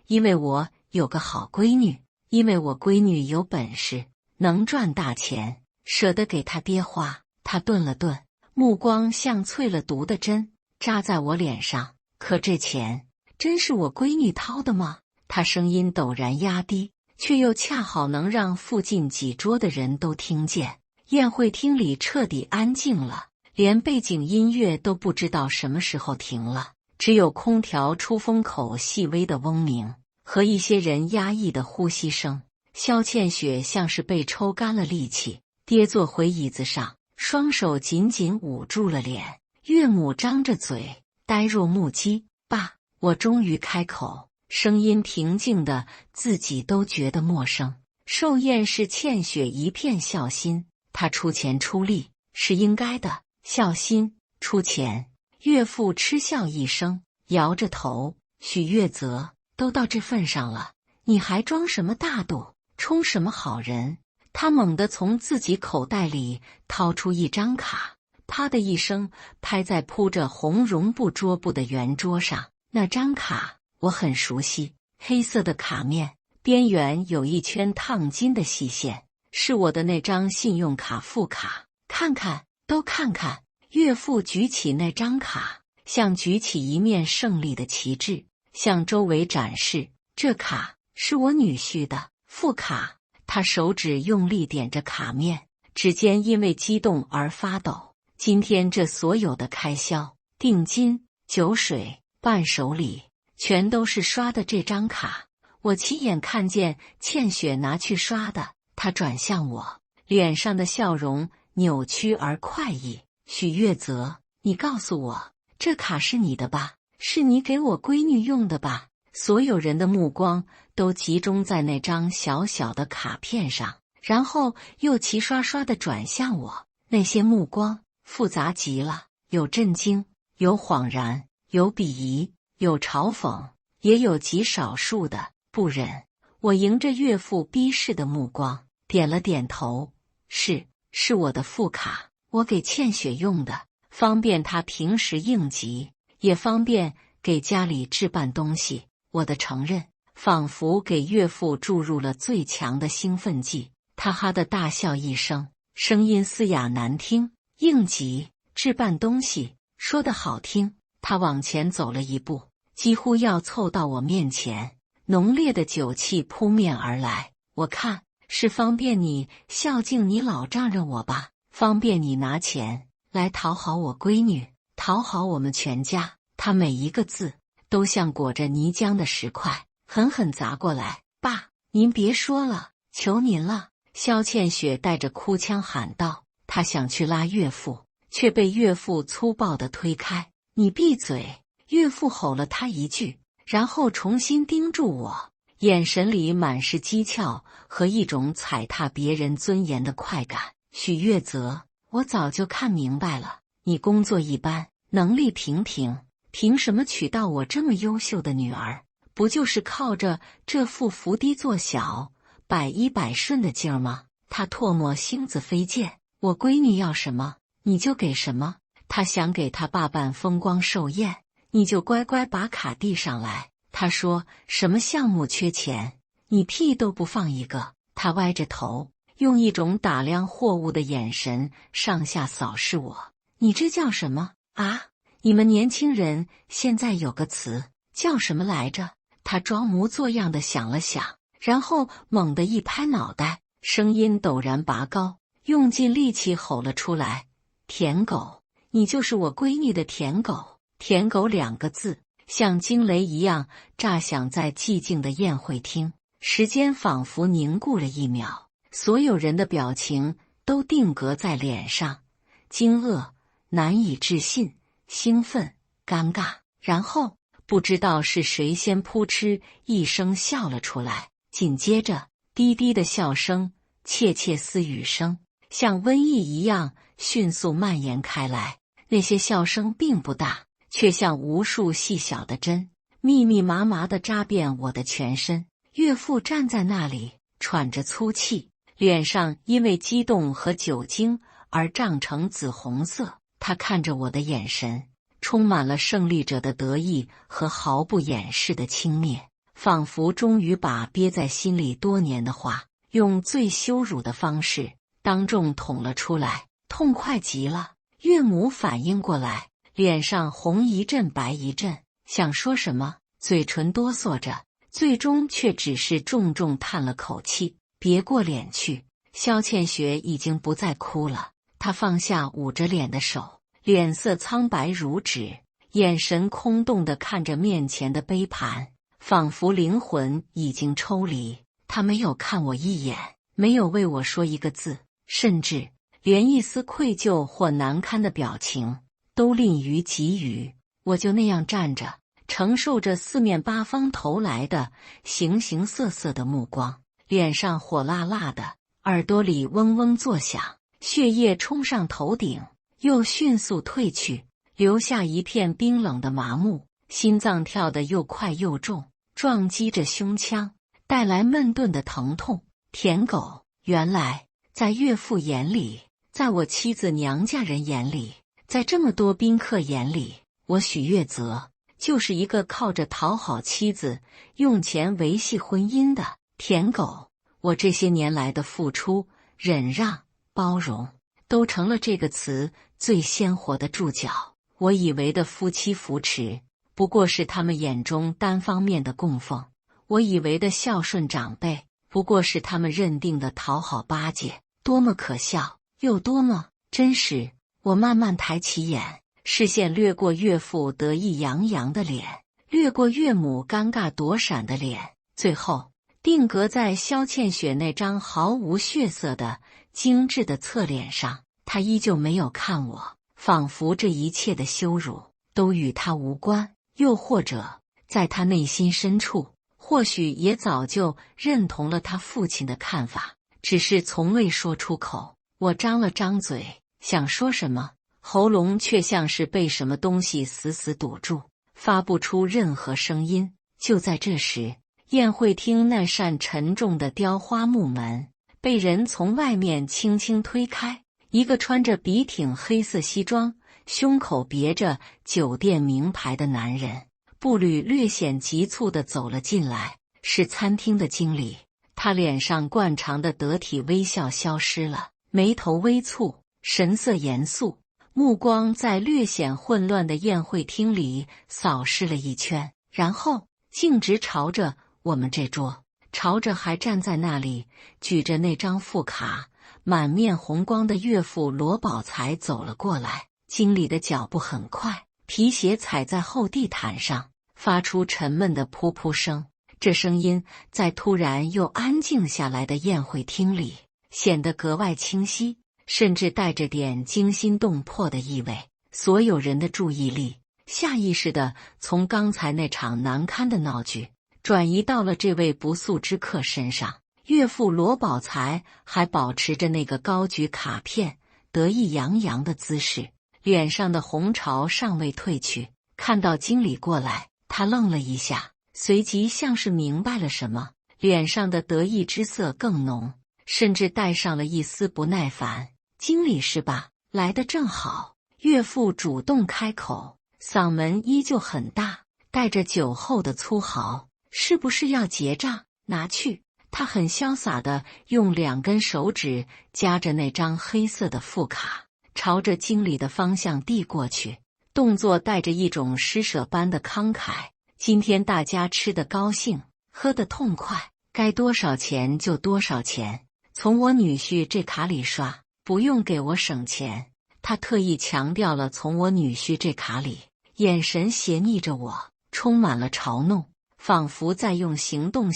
因为我有个好闺女，因为我闺女有本事，能赚大钱，舍得给她爹花。他顿了顿，目光像淬了毒的针，扎在我脸上。可这钱真是我闺女掏的吗？他声音陡然压低，却又恰好能让附近几桌的人都听见。宴会厅里彻底安静了，连背景音乐都不知道什么时候停了，只有空调出风口细微的嗡鸣和一些人压抑的呼吸声。萧倩雪像是被抽干了力气，跌坐回椅子上，双手紧紧捂住了脸。岳母张着嘴，呆若木鸡。爸，我终于开口，声音平静的自己都觉得陌生。寿宴是倩雪一片孝心，她出钱出力是应该的。孝心出钱。岳父嗤笑一声，摇着头：许岳泽，都到这份上了，你还装什么大度，充什么好人？他猛地从自己口袋里掏出一张卡，啪的一声拍在铺着红绒布桌布的圆桌上。那张卡我很熟悉，黑色的卡面，边缘有一圈烫金的细线，是我的那张信用卡副卡。看看，都看看。岳父举起那张卡，像举起一面胜利的旗帜，向周围展示：这卡是我女婿的副卡。他手指用力点着卡面，指尖因为激动而发抖。今天这所有的开销，定金、酒水、伴手礼，全都是刷的这张卡。我亲眼看见倩雪拿去刷的。她转向我，脸上的笑容扭曲而快意。许岳泽，你告诉我，这卡是你的吧？是你给我闺女用的吧？所有人的目光都集中在那张小小的卡片上，然后又齐刷刷地转向我。那些目光复杂极了，有震惊，有恍然，有鄙夷，有嘲讽，也有极少数的不忍。我迎着岳父逼视的目光，点了点头：是我的副卡，我给倩雪用的，方便她平时应急，也方便给家里置办东西。我的承认仿佛给岳父注入了最强的兴奋剂，他哈的大笑一声，声音嘶哑难听。应急置办东西，说得好听。他往前走了一步，几乎要凑到我面前，浓烈的酒气扑面而来。我看是方便你孝敬你老丈人我吧，方便你拿钱来讨好我闺女，讨好我们全家。他每一个字都像裹着泥浆的石块，狠狠砸过来。爸，您别说了，求您了！萧倩雪带着哭腔喊道。她想去拉岳父，却被岳父粗暴地推开。你闭嘴！岳父吼了他一句，然后重新盯住我，眼神里满是讥诮和一种踩踏别人尊严的快感。许月泽，我早就看明白了，你工作一般，能力平平，凭什么娶到我这么优秀的女儿？不就是靠着这副伏低做小、百依百顺的劲儿吗？他唾沫星子飞溅，我闺女要什么你就给什么。他想给他爸办风光寿宴，你就乖乖把卡递上来。他说什么项目缺钱，你屁都不放一个。他歪着头，用一种打量货物的眼神上下扫视我。你这叫什么啊？你们年轻人现在有个词叫什么来着？他装模作样的想了想，然后猛地一拍脑袋，声音陡然拔高，用尽力气吼了出来：舔狗！你就是我闺女的舔狗！舔狗2个字像惊雷一样炸响在寂静的宴会厅，时间仿佛凝固了1秒，所有人的表情都定格在脸上，惊愕、难以置信、兴奋、尴尬，然后不知道是谁先扑哧一声笑了出来，紧接着低低的笑声、窃窃私语声像瘟疫一样迅速蔓延开来。那些笑声并不大，却像无数细小的针，密密麻麻地扎遍我的全身。岳父站在那里，喘着粗气，脸上因为激动和酒精而涨成紫红色。他看着我的眼神充满了胜利者的得意和毫不掩饰的轻蔑，仿佛终于把憋在心里多年的话用最羞辱的方式当众捅了出来，痛快极了。岳母反应过来，脸上红一阵白一阵，想说什么，嘴唇哆嗦着，最终却只是重重叹了口气，别过脸去。萧倩雪已经不再哭了，她放下捂着脸的手，脸色苍白如纸，眼神空洞地看着面前的杯盘，仿佛灵魂已经抽离。她没有看我一眼，没有为我说一个字，甚至连一丝愧疚或难堪的表情都吝于给予。我就那样站着，承受着四面八方投来的形形色色的目光，脸上火辣辣的，耳朵里嗡嗡作响，血液冲上头顶，又迅速退去，留下一片冰冷的麻木，心脏跳得又快又重，撞击着胸腔，带来闷顿的疼痛。舔狗！原来在岳父眼里，在我妻子娘家人眼里，在这么多宾客眼里，我许月泽就是一个靠着讨好妻子、用钱维系婚姻的舔狗。我这些年来的付出、忍让、包容，都成了这个词最鲜活的注脚。我以为的夫妻扶持，不过是他们眼中单方面的供奉；我以为的孝顺长辈，不过是他们认定的讨好巴结。多么可笑！又多么真实！我慢慢抬起眼，视线掠过岳父得意洋洋的脸，掠过岳母尴尬躲闪的脸，最后定格在萧倩雪那张毫无血色的精致的侧脸上。她依旧没有看我，仿佛这一切的羞辱都与她无关，又或者在她内心深处，或许也早就认同了她父亲的看法，只是从未说出口。我张了张嘴，想说什么，喉咙却像是被什么东西死死堵住，发不出任何声音。就在这时，宴会厅那扇沉重的雕花木门被人从外面轻轻推开，一个穿着笔挺黑色西装，胸口别着酒店名牌的男人步履略显急促地走了进来，是餐厅的经理。他脸上惯常的得体微笑消失了，眉头微蹙，神色严肃，目光在略显混乱的宴会厅里扫视了一圈，然后径直朝着我们这桌，朝着还站在那里举着那张副卡满面红光的岳父罗宝才走了过来。经理的脚步很快，皮鞋踩在厚地毯上，发出沉闷的噗噗声。这声音在突然又安静下来的宴会厅里显得格外清晰，甚至带着点惊心动魄的意味。所有人的注意力下意识地从刚才那场难堪的闹剧转移到了这位不速之客身上。岳父罗宝才还保持着那个高举卡片得意洋洋的姿势，脸上的红潮尚未褪去。看到经理过来，他愣了一下，随即像是明白了什么，脸上的得意之色更浓，甚至带上了一丝不耐烦。经理是吧？来得正好。岳父主动开口，嗓门依旧很大，带着酒后的粗豪。是不是要结账？拿去。他很潇洒地用2根手指夹着那张黑色的副卡，朝着经理的方向递过去，动作带着一种施舍般的慷慨。今天大家吃得高兴，喝得痛快，该多少钱就多少钱，从我女婿这卡里刷，不用给我省钱。他特意强调了从我女婿这卡里，眼神斜睨着我，充满了嘲弄，仿佛在用行动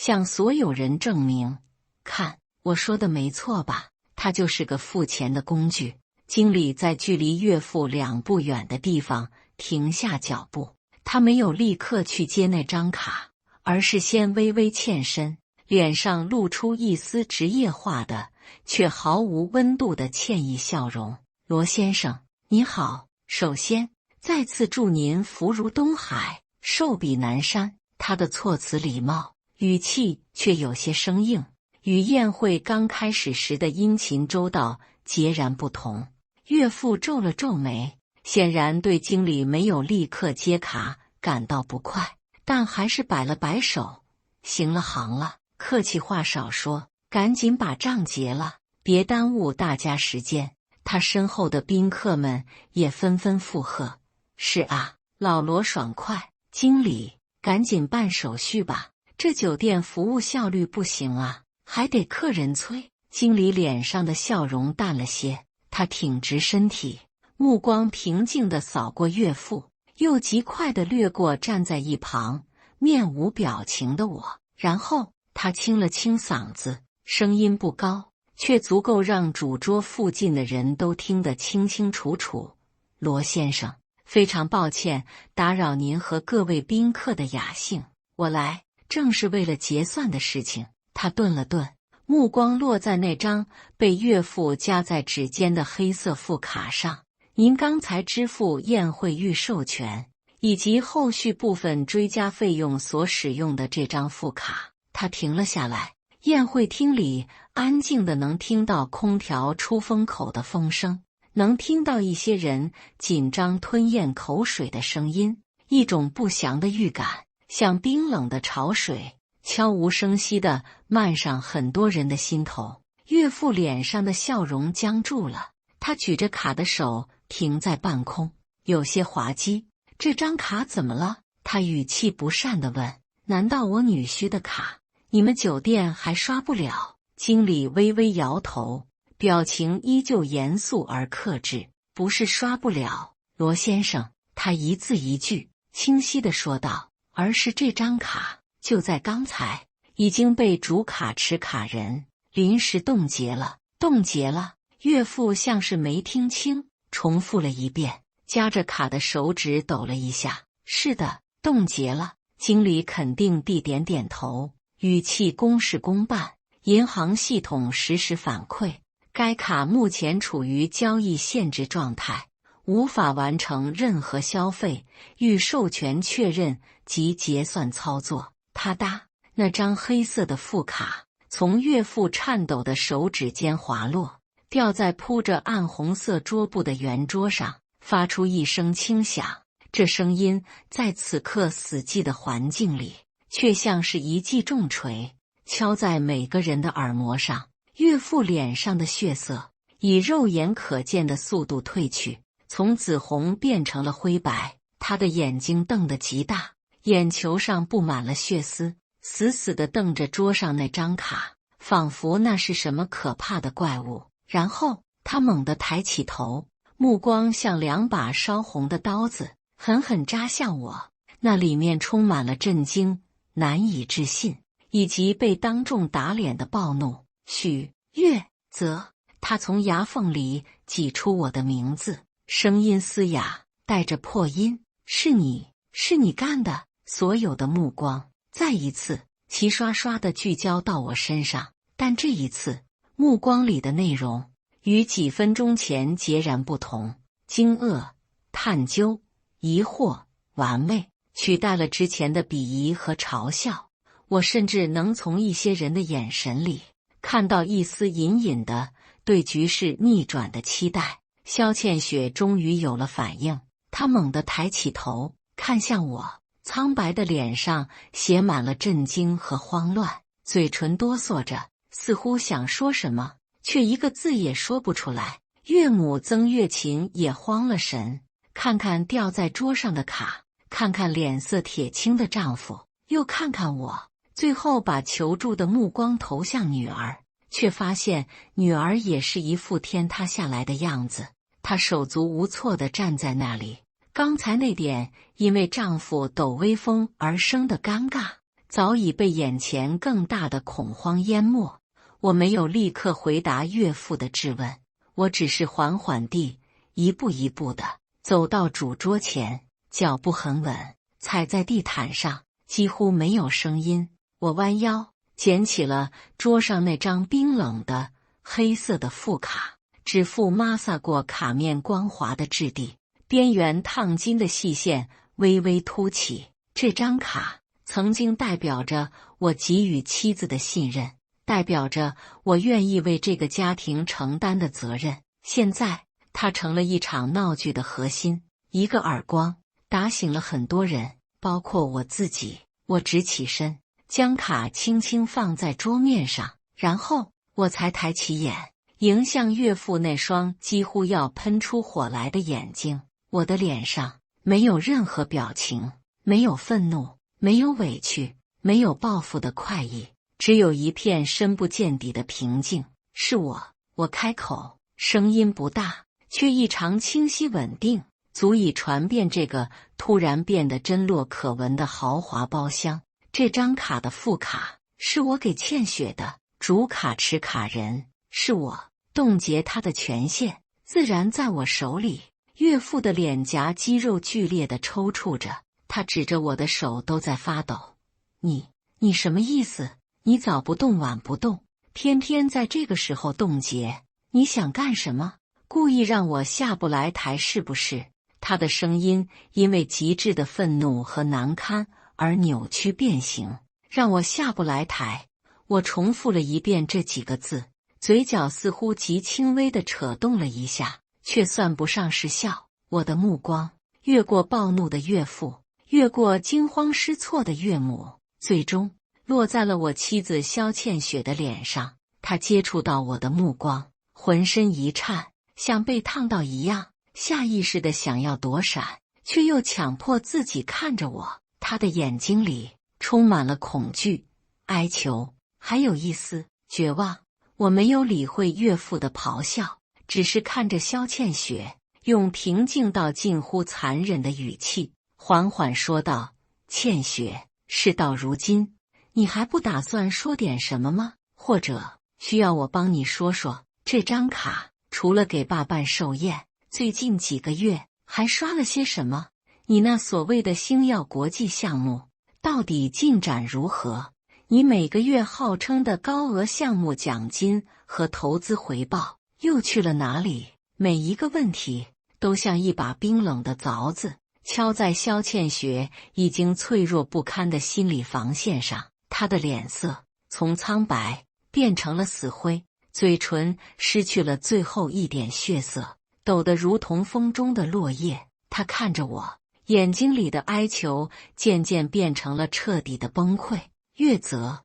向所有人证明，看，我说的没错吧，他就是个付钱的工具。经理在距离岳父2步远的地方停下脚步，他没有立刻去接那张卡，而是先微微欠身，脸上露出一丝职业化的却毫无温度的歉意笑容。罗先生，你好，首先再次祝您福如东海，寿比南山。他的措辞礼貌，语气却有些生硬，与宴会刚开始时的殷勤周到截然不同。岳父皱了皱眉，显然对经理没有立刻接卡感到不快，但还是摆了摆手，行了行了，客气话少说，赶紧把账结了，别耽误大家时间。他身后的宾客们也纷纷附和，是啊，老罗爽快。经理，赶紧办手续吧，这酒店服务效率不行啊，还得客人催。经理脸上的笑容淡了些，他挺直身体，目光平静地扫过岳父，又极快地掠过站在一旁面无表情的我，然后他清了清嗓子，声音不高，却足够让主桌附近的人都听得清清楚楚。罗先生，非常抱歉打扰您和各位宾客的雅兴，我来正是为了结算的事情。他顿了顿，目光落在那张被岳父夹在指尖的黑色副卡上。您刚才支付宴会预授权以及后续部分追加费用所使用的这张副卡。他停了下来，宴会厅里安静的能听到空调出风口的风声，能听到一些人紧张吞咽口水的声音，一种不祥的预感像冰冷的潮水悄无声息地漫上很多人的心头。岳父脸上的笑容僵住了，他举着卡的手停在半空，有些滑稽。这张卡怎么了？他语气不善地问。难道我女婿的卡，你们酒店还刷不了？经理微微摇头，表情依旧严肃而克制。不是刷不了，罗先生，他一字一句清晰地说道，而是这张卡就在刚才已经被主卡持卡人临时冻结了。冻结了？岳父像是没听清，重复了一遍，夹着卡的手指抖了一下。是的，冻结了。经理肯定地点点头，语气公事公办。银行系统实时反馈，该卡目前处于交易限制状态，无法完成任何消费、预授权确认及结算操作。啪嗒，那张黑色的副卡从岳父颤抖的手指间滑落，掉在铺着暗红色桌布的圆桌上，发出一声轻响。这声音在此刻死寂的环境里，却像是一记重锤，敲在每个人的耳膜上。岳父脸上的血色以肉眼可见的速度褪去，从紫红变成了灰白。他的眼睛瞪得极大，眼球上布满了血丝，死死地瞪着桌上那张卡，仿佛那是什么可怕的怪物。然后他猛地抬起头，目光像2把烧红的刀子，狠狠扎向我。那里面充满了震惊、难以置信，以及被当众打脸的暴怒。许月泽，他从牙缝里挤出我的名字，声音嘶哑，带着破音：“是你干的！”所有的目光再一次齐刷刷地聚焦到我身上，但这一次目光里的内容与几分钟前截然不同。惊愕、探究、疑惑、玩味取代了之前的鄙夷和嘲笑。我甚至能从一些人的眼神里看到一丝隐隐的对局势逆转的期待。萧倩雪终于有了反应，她猛地抬起头看向我，苍白的脸上写满了震惊和慌乱，嘴唇哆嗦着，似乎想说什么，却一个字也说不出来。岳母曾月琴也慌了神，看看掉在桌上的卡，看看脸色铁青的丈夫，又看看我，最后把求助的目光投向女儿，却发现女儿也是一副天塌下来的样子。她手足无措地站在那里，刚才那点因为丈夫抖微风而生的尴尬，早已被眼前更大的恐慌淹没。我没有立刻回答岳父的质问，我只是缓缓地一步一步地走到主桌前，脚步很稳，踩在地毯上，几乎没有声音。我弯腰捡起了桌上那张冰冷的黑色的副卡，指腹摩挲过卡面光滑的质地，边缘烫金的细线微微凸起。这张卡曾经代表着我给予妻子的信任，代表着我愿意为这个家庭承担的责任。现在它成了一场闹剧的核心。一个耳光打醒了很多人，包括我自己。我直起身，将卡轻轻放在桌面上，然后我才抬起眼，迎向岳父那双几乎要喷出火来的眼睛。我的脸上没有任何表情，没有愤怒，没有委屈，没有报复的快意，只有一片深不见底的平静。是我开口，声音不大，却异常清晰稳定，足以传遍这个突然变得针落可闻的豪华包厢。这张卡的副卡是我给倩雪的，主卡持卡人是我，冻结他的权限自然在我手里。岳父的脸颊肌肉剧烈地抽搐着，他指着我的手都在发抖。你什么意思？你早不动晚不动，偏偏在这个时候冻结，你想干什么？故意让我下不来台是不是？他的声音因为极致的愤怒和难堪而扭曲变形。让我下不来台。我重复了一遍这几个字，嘴角似乎极轻微地扯动了一下，却算不上是笑。我的目光越过暴怒的岳父，越过惊慌失措的岳母，最终落在了我妻子萧倩雪的脸上。她接触到我的目光，浑身一颤，像被烫到一样，下意识地想要躲闪，却又强迫自己看着我。她的眼睛里充满了恐惧、哀求，还有一丝绝望。我没有理会岳父的咆哮，只是看着萧倩雪，用平静到近乎残忍的语气缓缓说道：“倩雪，事到如今，你还不打算说点什么吗？或者需要我帮你说说，这张卡除了给爸办寿宴，最近几个月还刷了些什么？你那所谓的星耀国际项目到底进展如何？你每个月号称的高额项目奖金和投资回报又去了哪里？”每一个问题都像一把冰冷的凿子，敲在萧倩雪已经脆弱不堪的心理防线上。她的脸色从苍白变成了死灰，嘴唇失去了最后一点血色，抖得如同风中的落叶。她看着我，眼睛里的哀求渐渐变成了彻底的崩溃。月泽，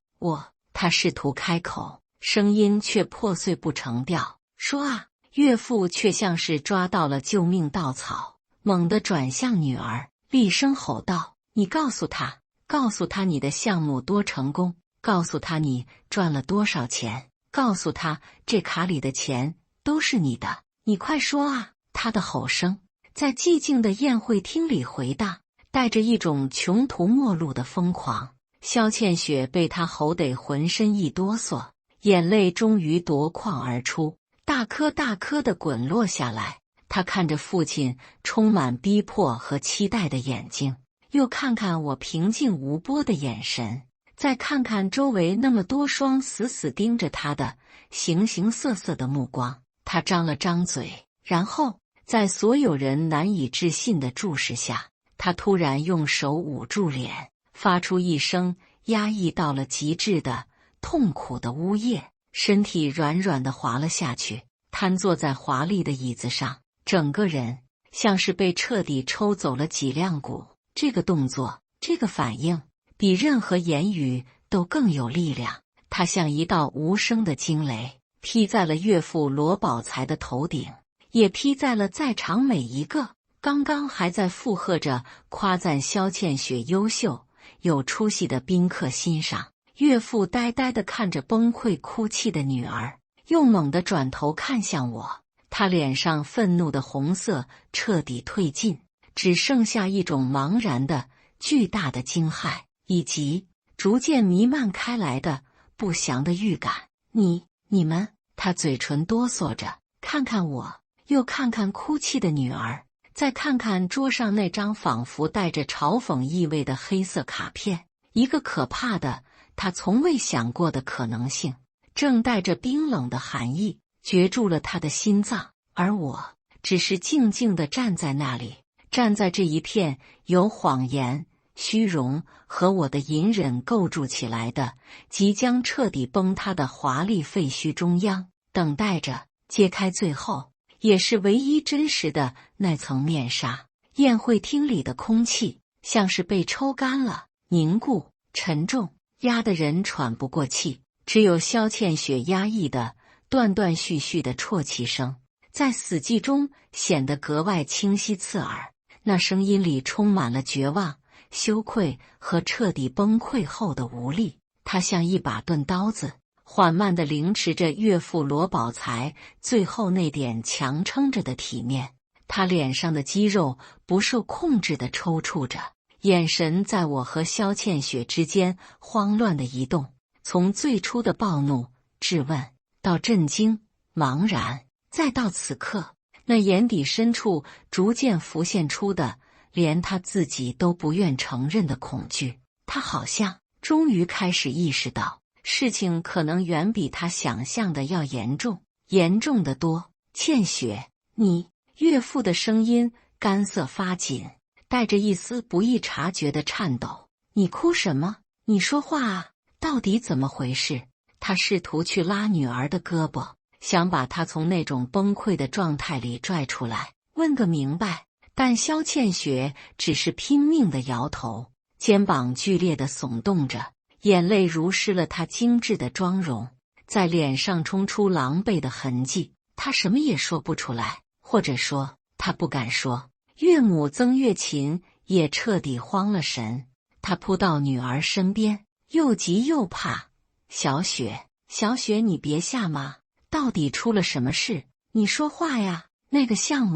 他试图开口，声音却破碎不成调。说啊！岳父却像是抓到了救命稻草，猛地转向女儿，厉声吼道：“你告诉他你的项目多成功，告诉他你赚了多少钱，告诉他这卡里的钱都是你的，你快说啊！”他的吼声在寂静的宴会厅里回荡，带着一种穷途末路的疯狂。萧倩雪被他吼得浑身一哆嗦，眼泪终于夺眶而出，大颗大颗地滚落下来。他看着父亲充满逼迫和期待的眼睛，又看看我平静无波的眼神，再看看周围那么多双死死盯着他的形形色色的目光。他张了张嘴，然后在所有人难以置信的注视下，他突然用手捂住脸，发出一声压抑到了极致的痛苦的呜咽，身体软软地滑了下去，瘫坐在华丽的椅子上，整个人像是被彻底抽走了脊梁骨。这个动作，这个反应，比任何言语都更有力量。它像一道无声的惊雷，劈在了岳父罗宝才的头顶，也劈在了在场每一个刚刚还在附和着夸赞萧倩雪优秀有出息的宾客心上。岳父呆呆地看着崩溃哭泣的女儿，又猛地转头看向我，他脸上愤怒的红色彻底褪尽，只剩下一种茫然的巨大的惊骇，以及逐渐弥漫开来的不祥的预感。你们，他嘴唇哆嗦着，看看我，又看看哭泣的女儿，再看看桌上那张仿佛带着嘲讽意味的黑色卡片。一个可怕的，他从未想过的可能性，正带着冰冷的寒意攫住了他的心脏。而我只是静静地站在那里，站在这一片由谎言、虚荣和我的隐忍构筑起来的即将彻底崩塌的华丽废墟中央，等待着揭开最后也是唯一真实的那层面纱。宴会厅里的空气像是被抽干了，凝固、沉重，压得人喘不过气。只有萧倩雪压抑的断断续续的啜泣声在死寂中显得格外清晰刺耳，那声音里充满了绝望、羞愧和彻底崩溃后的无力。它像一把钝刀子，缓慢地凌迟着岳父罗宝才最后那点强撑着的体面。他脸上的肌肉不受控制地抽搐着，眼神在我和萧倩雪之间慌乱地移动，从最初的暴怒、质问，到震惊、茫然，再到此刻，那眼底深处逐渐浮现出的连他自己都不愿承认的恐惧。他好像终于开始意识到，事情可能远比他想象的要严重，严重得多。倩雪，你……岳父的声音干涩发紧，带着一丝不易察觉的颤抖。你哭什么？你说话啊！到底怎么回事？他试图去拉女儿的胳膊，想把她从那种崩溃的状态里拽出来，问个明白。但萧倩雪只是拼命地摇头，肩膀剧烈地耸动着，眼泪濡湿了她精致的妆容，在脸上冲出狼狈的痕迹。她什么也说不出来，或者说她不敢说。岳母曾月琴也彻底慌了神，她扑到女儿身边，又急又怕。小雪，小雪，你别吓妈，到底出了什么事？你说话呀！那个项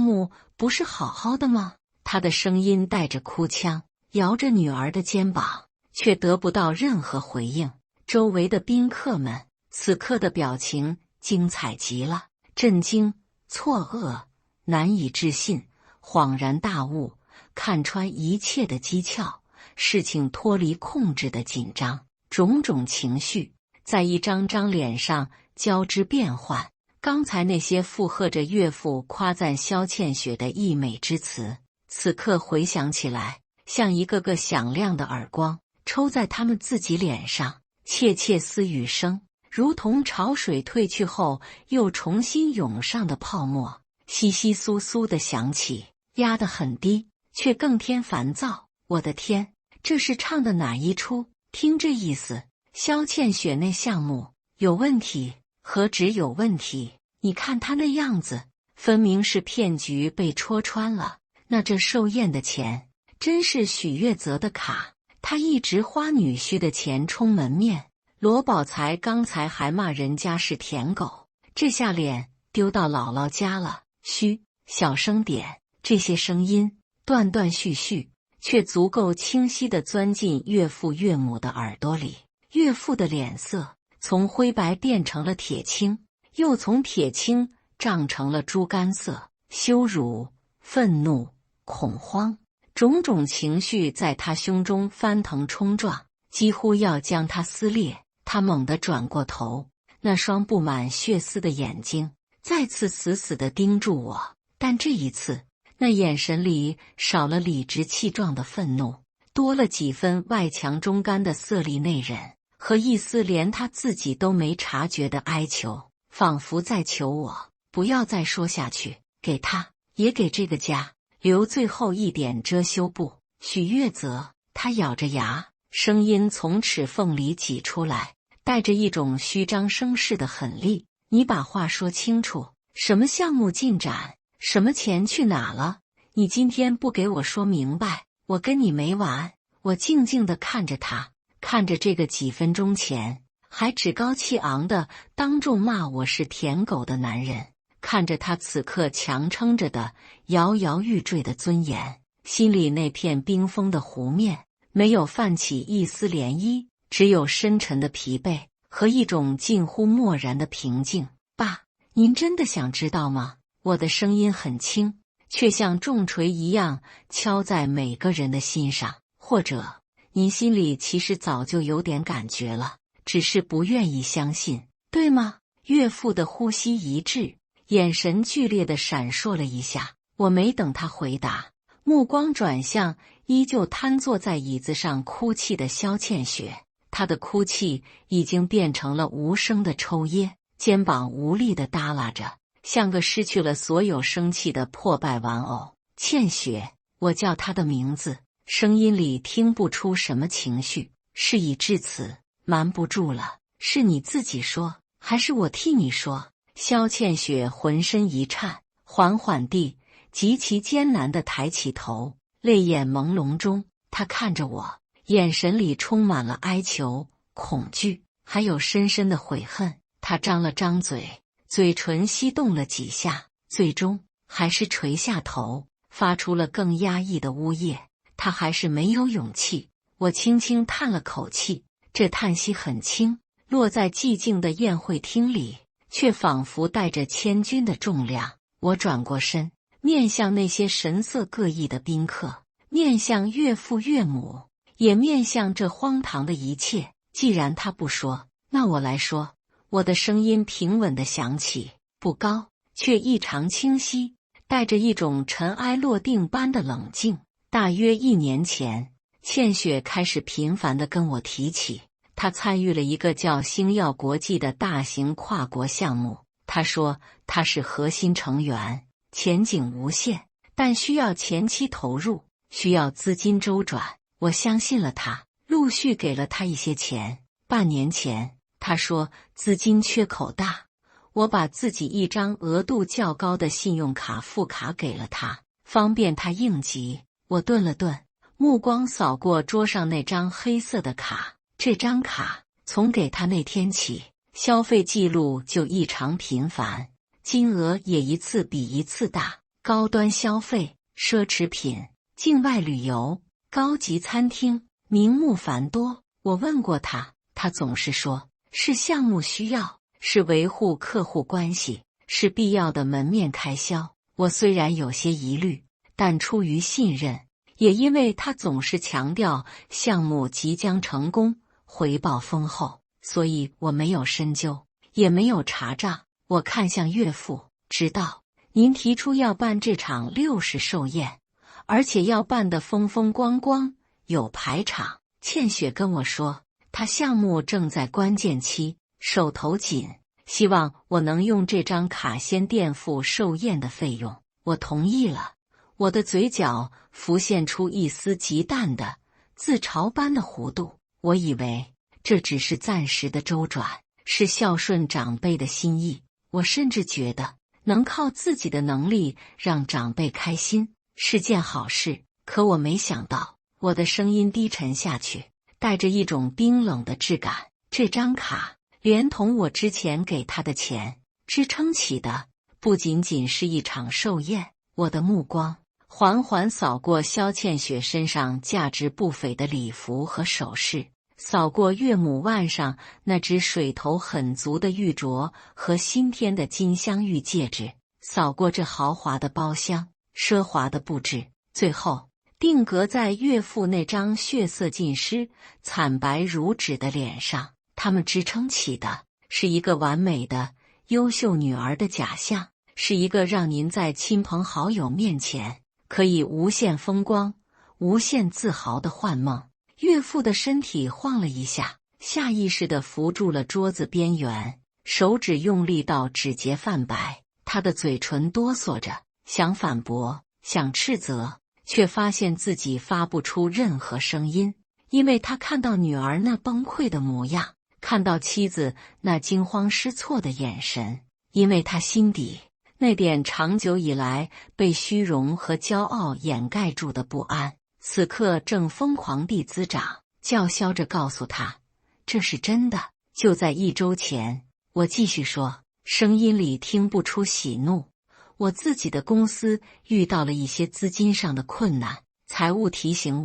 目不是好好的吗？她的声音带着哭腔，摇着女儿的肩膀，却得不到任何回应。周围的宾客们此刻的表情精彩极了，震惊、错愕、难以置信、恍然大悟，看穿一切的讥诮，事情脱离控制的紧张，种种情绪在一张张脸上交织变换。刚才那些附和着岳父夸赞萧倩雪的溢美之词，此刻回想起来，像一个个响亮的耳光，抽在他们自己脸上，窃窃私语声，如同潮水退去后又重新涌上的泡沫，窸窸窣窣地响起，压得很低，却更添烦躁。我的天，这是唱的哪一出？听这意思，萧倩雪那项目有问题，何止有问题？你看他那样子，分明是骗局被戳穿了。那这寿宴的钱，真是许月泽的卡，他一直花女婿的钱充门面。罗宝才刚才还骂人家是舔狗，这下脸丢到姥姥家了。嘘，小声点。这些声音断断续续，却足够清晰地钻进岳父岳母的耳朵里。岳父的脸色从灰白变成了铁青，又从铁青涨成了猪肝色，羞辱、愤怒、恐慌，种种情绪在他胸中翻腾冲撞，几乎要将他撕裂。他猛地转过头，那双布满血丝的眼睛再次死死地盯住我，但这一次那眼神里少了理直气壮的愤怒，多了几分外强中干的色厉内荏，和一丝连他自己都没察觉的哀求，仿佛在求我不要再说下去，给他也给这个家留最后一点遮羞布。许月泽，他咬着牙，声音从齿缝里挤出来，带着一种虚张声势的狠厉。你把话说清楚，什么项目进展？什么钱去哪了？你今天不给我说明白，我跟你没完！我静静地看着他，看着这个几分钟前还趾高气昂的当众骂我是舔狗的男人，看着他此刻强撑着的摇摇欲坠的尊严，心里那片冰封的湖面没有泛起一丝涟漪，只有深沉的疲惫和一种近乎漠然的平静。爸，您真的想知道吗？我的声音很轻，却像重锤一样敲在每个人的心上。或者，您心里其实早就有点感觉了，只是不愿意相信，对吗？岳父的呼吸一滞，眼神剧烈地闪烁了一下。我没等他回答，目光转向依旧瘫坐在椅子上哭泣的萧倩雪，她的哭泣已经变成了无声的抽噎，肩膀无力地耷拉着，像个失去了所有生气的破败玩偶。倩雪，我叫她的名字，声音里听不出什么情绪。事已至此，瞒不住了。是你自己说，还是我替你说？萧倩雪浑身一颤，缓缓地、极其艰难地抬起头，泪眼朦胧中，她看着我，眼神里充满了哀求、恐惧，还有深深的悔恨。她张了张嘴，嘴唇翕动了几下，最终还是垂下头，发出了更压抑的呜咽。他还是没有勇气。我轻轻叹了口气，这叹息很轻，落在寂静的宴会厅里，却仿佛带着千钧的重量。我转过身，面向那些神色各异的宾客，面向岳父岳母，也面向这荒唐的一切。既然他不说，那我来说。我的声音平稳地响起，不高，却异常清晰，带着一种尘埃落定般的冷静。大约1年前，倩雪开始频繁地跟我提起，她参与了一个叫星耀国际的大型跨国项目。她说她是核心成员，前景无限，但需要前期投入，需要资金周转。我相信了她，陆续给了她一些钱。半年前，他说资金缺口大，我把自己一张额度较高的信用卡副卡给了他，方便他应急。我顿了顿，目光扫过桌上那张黑色的卡。这张卡从给他那天起，消费记录就异常频繁，金额也一次比一次大，高端消费、奢侈品、境外旅游、高级餐厅，名目繁多。我问过他，他总是说是项目需要，是维护客户关系，是必要的门面开销。我虽然有些疑虑，但出于信任，也因为他总是强调项目即将成功，回报丰厚，所以我没有深究，也没有查账。我看向岳父，知道您提出要办这场60寿宴，而且要办得风风光光，有排场。倩雪跟我说，他项目正在关键期，手头紧，希望我能用这张卡先垫付寿宴的费用。我同意了。我的嘴角浮现出一丝极淡的自嘲般的弧度。我以为这只是暂时的周转，是孝顺长辈的心意。我甚至觉得能靠自己的能力让长辈开心是件好事。可我没想到，我的声音低沉下去，带着一种冰冷的质感。这张卡连同我之前给他的钱支撑起的，不仅仅是一场寿宴。我的目光缓缓扫过萧倩雪身上价值不菲的礼服和首饰，扫过岳母腕上那只水头很足的玉镯和新添的金镶玉戒指，扫过这豪华的包厢、奢华的布置，最后定格在岳父那张血色尽失、惨白如纸的脸上。他们支撑起的是一个完美的、优秀女儿的假象，是一个让您在亲朋好友面前可以无限风光、无限自豪的幻梦。岳父的身体晃了一下，下意识地扶住了桌子边缘，手指用力到指节泛白。他的嘴唇哆嗦着，想反驳，想斥责，却发现自己发不出任何声音，因为他看到女儿那崩溃的模样，看到妻子那惊慌失措的眼神，因为他心底那点长久以来被虚荣和骄傲掩盖住的不安，此刻正疯狂地滋长，叫嚣着告诉他，这是真的。就在1周前，我继续说，声音里听不出喜怒。我自己的公司遇到了一些资金上的困难，财务提醒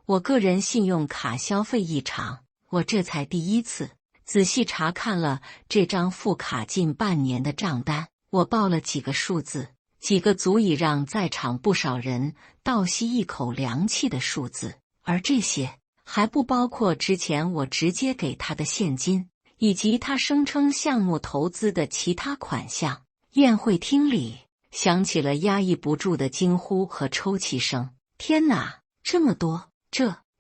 我个人信用卡消费异常。我这才第一次仔细查看了这张副卡近半年的账单，我报了几个数字，几个足以让在场不少人倒吸一口凉气的数字，而这些还不包括之前我直接给他的现金，以及他声称项目投资的其他款项。宴会厅里响起了压抑不住的惊呼和抽泣声。天哪，这么多！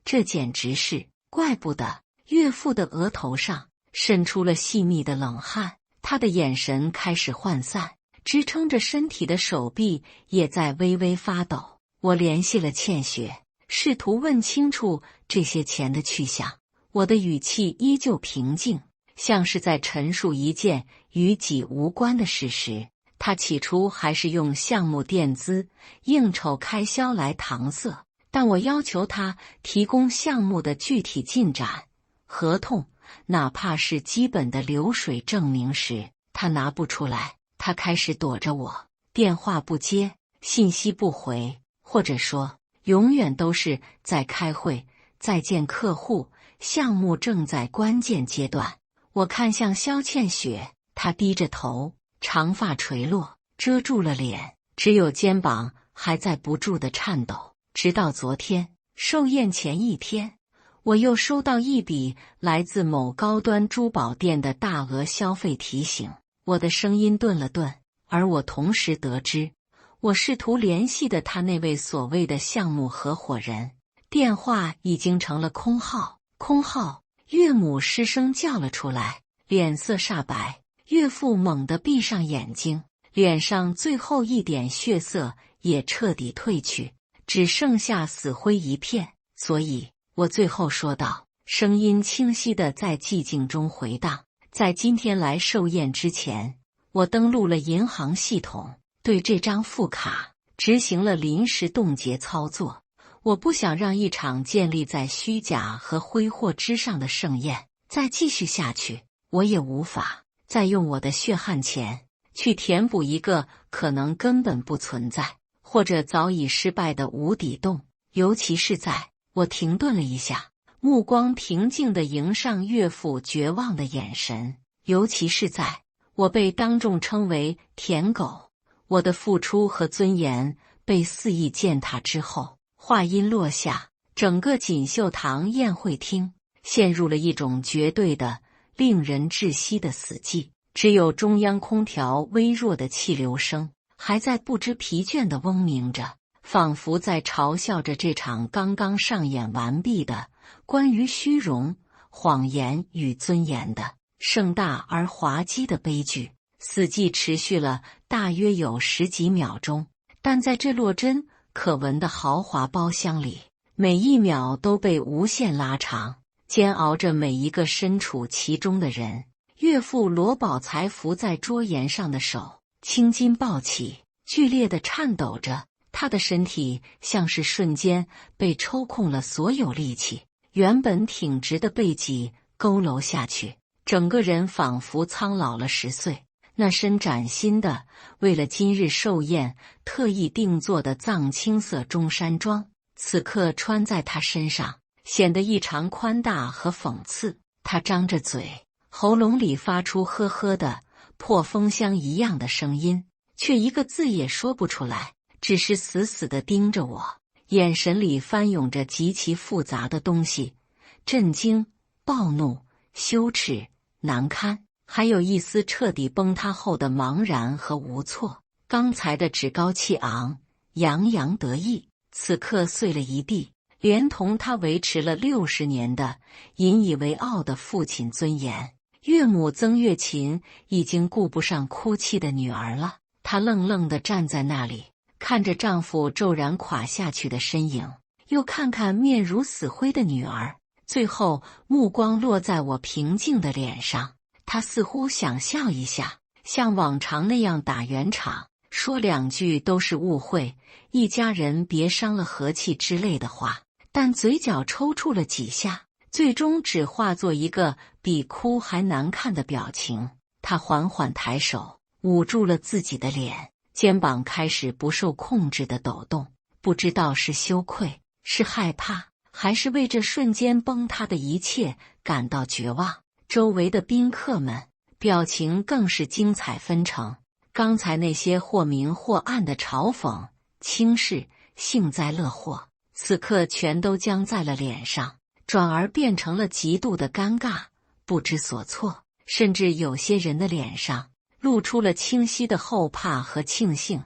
这简直是……怪不得！岳父的额头上渗出了细密的冷汗，他的眼神开始涣散，支撑着身体的手臂也在微微发抖。我联系了倩雪，试图问清楚这些钱的去向。我的语气依旧平静，像是在陈述一件与己无关的事实。他起初还是用项目垫资、应酬开销来搪塞，但我要求他提供项目的具体进展、合同，哪怕是基本的流水证明时，他拿不出来。他开始躲着我，电话不接，信息不回，或者说永远都是在开会，在见客户，项目正在关键阶段。我看向萧倩雪，她低着头，长发垂落，遮住了脸，只有肩膀还在不住地颤抖。直到昨天，寿宴前1天，我又收到一笔来自某高端珠宝店的大额消费提醒。我的声音顿了顿，而我同时得知，我试图联系的他那位所谓的项目合伙人，电话已经成了空号。空号！岳母失声叫了出来，脸色煞白。岳父猛地闭上眼睛，脸上最后一点血色也彻底褪去，只剩下死灰一片。所以我最后说道，声音清晰地在寂静中回荡。在今天来寿宴之前，我登录了银行系统，对这张副卡执行了临时冻结操作。我不想让一场建立在虚假和挥霍之上的盛宴再继续下去，我也无法再用我的血汗钱去填补一个可能根本不存在，或者早已失败的无底洞。尤其是在……我停顿了一下，目光平静地迎上岳父绝望的眼神。尤其是在我被当众称为舔狗，我的付出和尊严被肆意践踏之后。话音落下，整个锦绣堂宴会厅陷入了一种绝对的、令人窒息的死寂，只有中央空调微弱的气流声还在不知疲倦地嗡鸣着，仿佛在嘲笑着这场刚刚上演完毕的关于虚荣、谎言与尊严的盛大而滑稽的悲剧。死寂持续了大约有10几秒钟，但在这落针可闻的豪华包厢里，每一秒都被无限拉长，煎熬着每一个身处其中的人。岳父罗宝才扶在桌沿上的手青筋暴起，剧烈地颤抖着，他的身体像是瞬间被抽空了所有力气，原本挺直的背脊佝偻下去，整个人仿佛苍老了10岁。那身崭新的，为了今日寿宴特意定做的藏青色中山装，此刻穿在他身上，显得异常宽大和讽刺。他张着嘴，喉咙里发出呵呵的破风箱一样的声音，却一个字也说不出来，只是死死地盯着我，眼神里翻涌着极其复杂的东西：震惊、暴怒、羞耻、难堪，还有一丝彻底崩塌后的茫然和无措。刚才的趾高气昂、洋洋得意，此刻碎了一地，连同他维持了60年的引以为傲的父亲尊严。岳母曾月琴已经顾不上哭泣的女儿了，她愣愣地站在那里，看着丈夫骤然垮下去的身影，又看看面如死灰的女儿，最后目光落在我平静的脸上。她似乎想笑一下，像往常那样打圆场，说2句都是误会，一家人别伤了和气之类的话，但嘴角抽搐了几下，最终只化作一个比哭还难看的表情。她缓缓抬手捂住了自己的脸，肩膀开始不受控制的抖动，不知道是羞愧、是害怕，还是为这瞬间崩塌的一切感到绝望。周围的宾客们表情更是精彩纷呈，刚才那些或明或暗的嘲讽、轻视、幸灾乐祸，此刻全都僵在了脸上，转而变成了极度的尴尬、不知所措，甚至有些人的脸上露出了清晰的后怕和庆幸，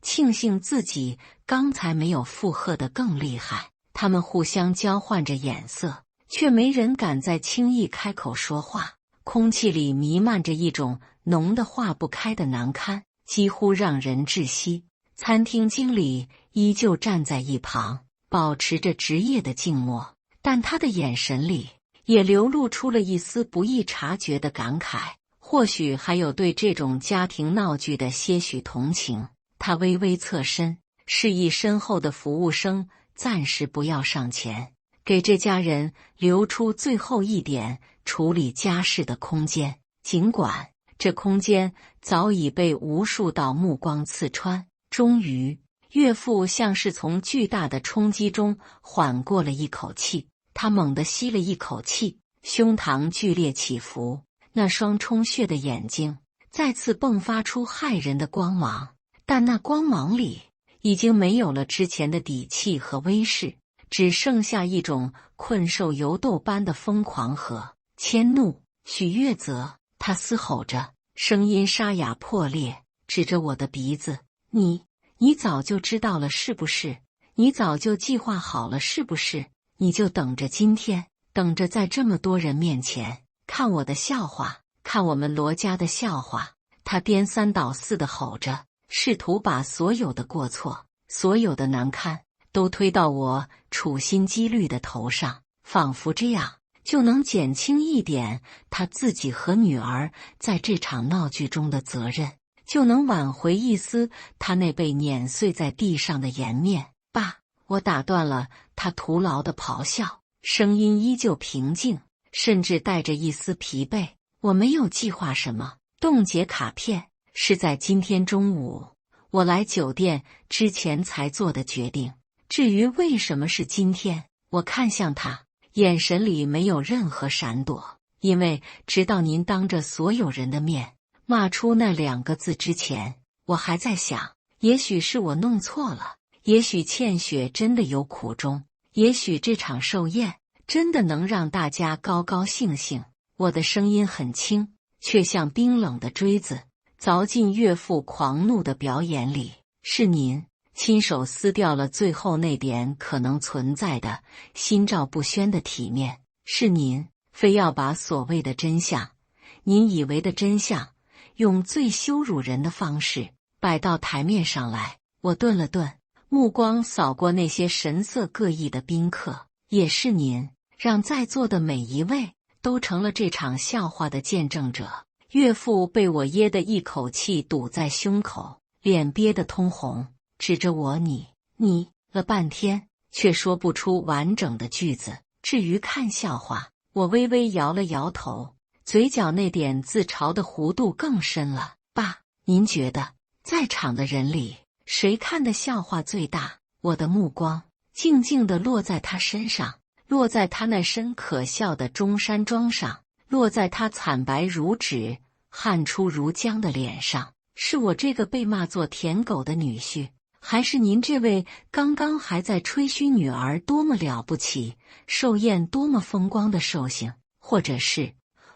庆幸自己刚才没有附和得更厉害。他们互相交换着眼色，却没人敢再轻易开口说话，空气里弥漫着一种浓得化不开的难堪，几乎让人窒息。餐厅经理依旧站在一旁，保持着职业的静默，但他的眼神里也流露出了一丝不易察觉的感慨，或许还有对这种家庭闹剧的些许同情。他微微侧身，示意身后的服务生暂时不要上前，给这家人留出最后一点处理家事的空间。尽管这空间早已被无数道目光刺穿，终于，岳父像是从巨大的冲击中缓过了一口气。他猛地吸了一口气，胸膛剧烈起伏，那双充血的眼睛再次迸发出骇人的光芒，但那光芒里已经没有了之前的底气和威势，只剩下一种困兽犹斗般的疯狂和迁怒。许月泽，他嘶吼着，声音沙哑破裂，指着我的鼻子：你早就知道了是不是？你早就计划好了是不是？你就等着今天，等着在这么多人面前看我的笑话，看我们罗家的笑话。他颠三倒四地吼着，试图把所有的过错、所有的难堪都推到我处心积虑的头上，仿佛这样就能减轻一点他自己和女儿在这场闹剧中的责任，就能挽回一丝他那被碾碎在地上的颜面。爸，我打断了他徒劳的咆哮，声音依旧平静，甚至带着一丝疲惫。我没有计划什么，冻结卡片是在今天中午我来酒店之前才做的决定。至于为什么是今天，我看向他，眼神里没有任何闪躲，因为直到您当着所有人的面骂出那2个字之前，我还在想，也许是我弄错了，也许倩雪真的有苦衷，也许这场寿宴真的能让大家高高兴兴。我的声音很轻，却像冰冷的锥子，凿进岳父狂怒的表演里。是您亲手撕掉了最后那点可能存在的心照不宣的体面，是您非要把所谓的真相，您以为的真相，用最羞辱人的方式摆到台面上来。我顿了顿，目光扫过那些神色各异的宾客，也是您让在座的每一位都成了这场笑话的见证者。岳父被我噎得一口气堵在胸口，脸憋得通红，指着我你了半天，却说不出完整的句子。至于看笑话，我微微摇了摇头，嘴角那点自嘲的弧度更深了。爸，您觉得在场的人里谁看的笑话最大？我的目光静静地落在他身上，落在他那身可笑的中山装上，落在他惨白如纸、汗出如浆的脸上。是我这个被骂作舔狗的女婿，还是您这位刚刚还在吹嘘女儿多么了不起、寿宴多么风光的寿星？或者是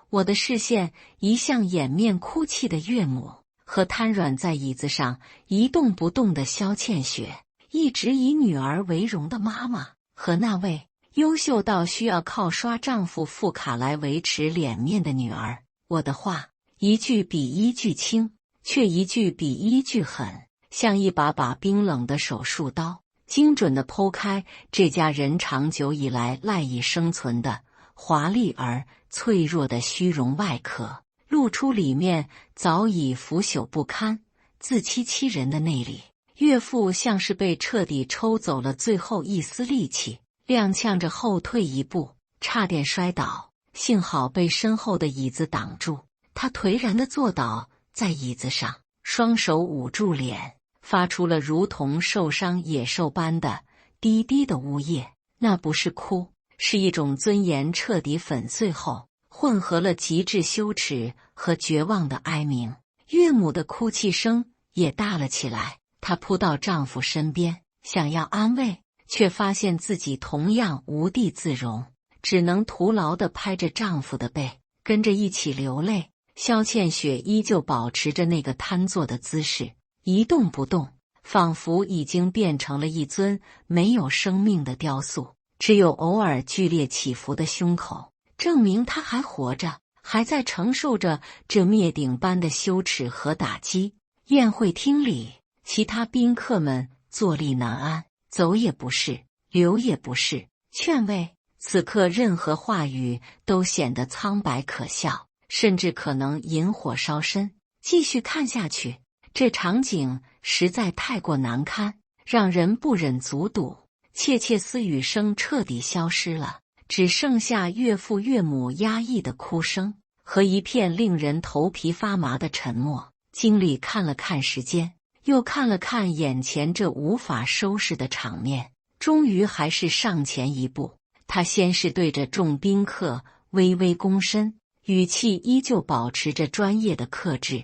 我的视线移向掩面哭泣的岳母，和瘫软在椅子上一动不动的萧倩雪，一直以女儿为荣的妈妈，和那位优秀到需要靠刷丈夫副卡来维持脸面的女儿。我的话一句比一句轻，却一句比一句狠，像一把把冰冷的手术刀，精准地剖开这家人长久以来赖以生存的华丽而脆弱的虚荣外壳，露出里面早已腐朽不堪、自欺欺人的内里。岳父像是被彻底抽走了最后一丝力气，踉跄着后退一步，差点摔倒，幸好被身后的椅子挡住。他颓然地坐倒在椅子上，双手捂住脸，发出了如同受伤野兽般的低低的呜咽。那不是哭，是一种尊严彻底粉碎后混合了极致羞耻和绝望的哀鸣。岳母的哭泣声也大了起来，她扑到丈夫身边，想要安慰，却发现自己同样无地自容，只能徒劳地拍着丈夫的背，跟着一起流泪。萧倩雪依旧保持着那个瘫坐的姿势，一动不动，仿佛已经变成了一尊没有生命的雕塑，只有偶尔剧烈起伏的胸口，证明她还活着，还在承受着这灭顶般的羞耻和打击。宴会厅里，其他宾客们坐立难安，走也不是，留也不是，劝慰。此刻任何话语都显得苍白可笑，甚至可能引火烧身。继续看下去，这场景实在太过难堪，让人不忍卒睹。窃窃私语声彻底消失了，只剩下岳父岳母压抑的哭声和一片令人头皮发麻的沉默。经理看了看时间，又看了看眼前这无法收拾的场面，终于还是上前一步。他先是对着众宾客微微躬身，语气依旧保持着专业的克制：“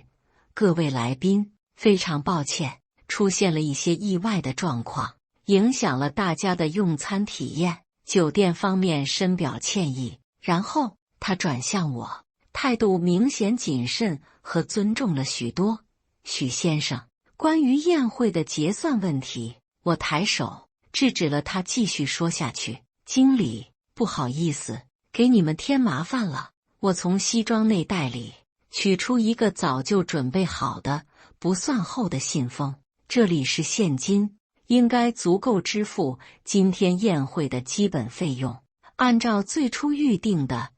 各位来宾，非常抱歉，出现了一些意外的状况，影响了大家的用餐体验，酒店方面深表歉意。”然后他转向我，态度明显谨慎和尊重了许多。“许先生，关于宴会的结算问题。”我抬手制止了他继续说下去。“经理，不好意思，给你们添麻烦了。”我从西装内袋里取出一个早就准备好的不算厚的信封，“这里是现金，应该足够支付今天宴会的基本费用，按照最初预定的，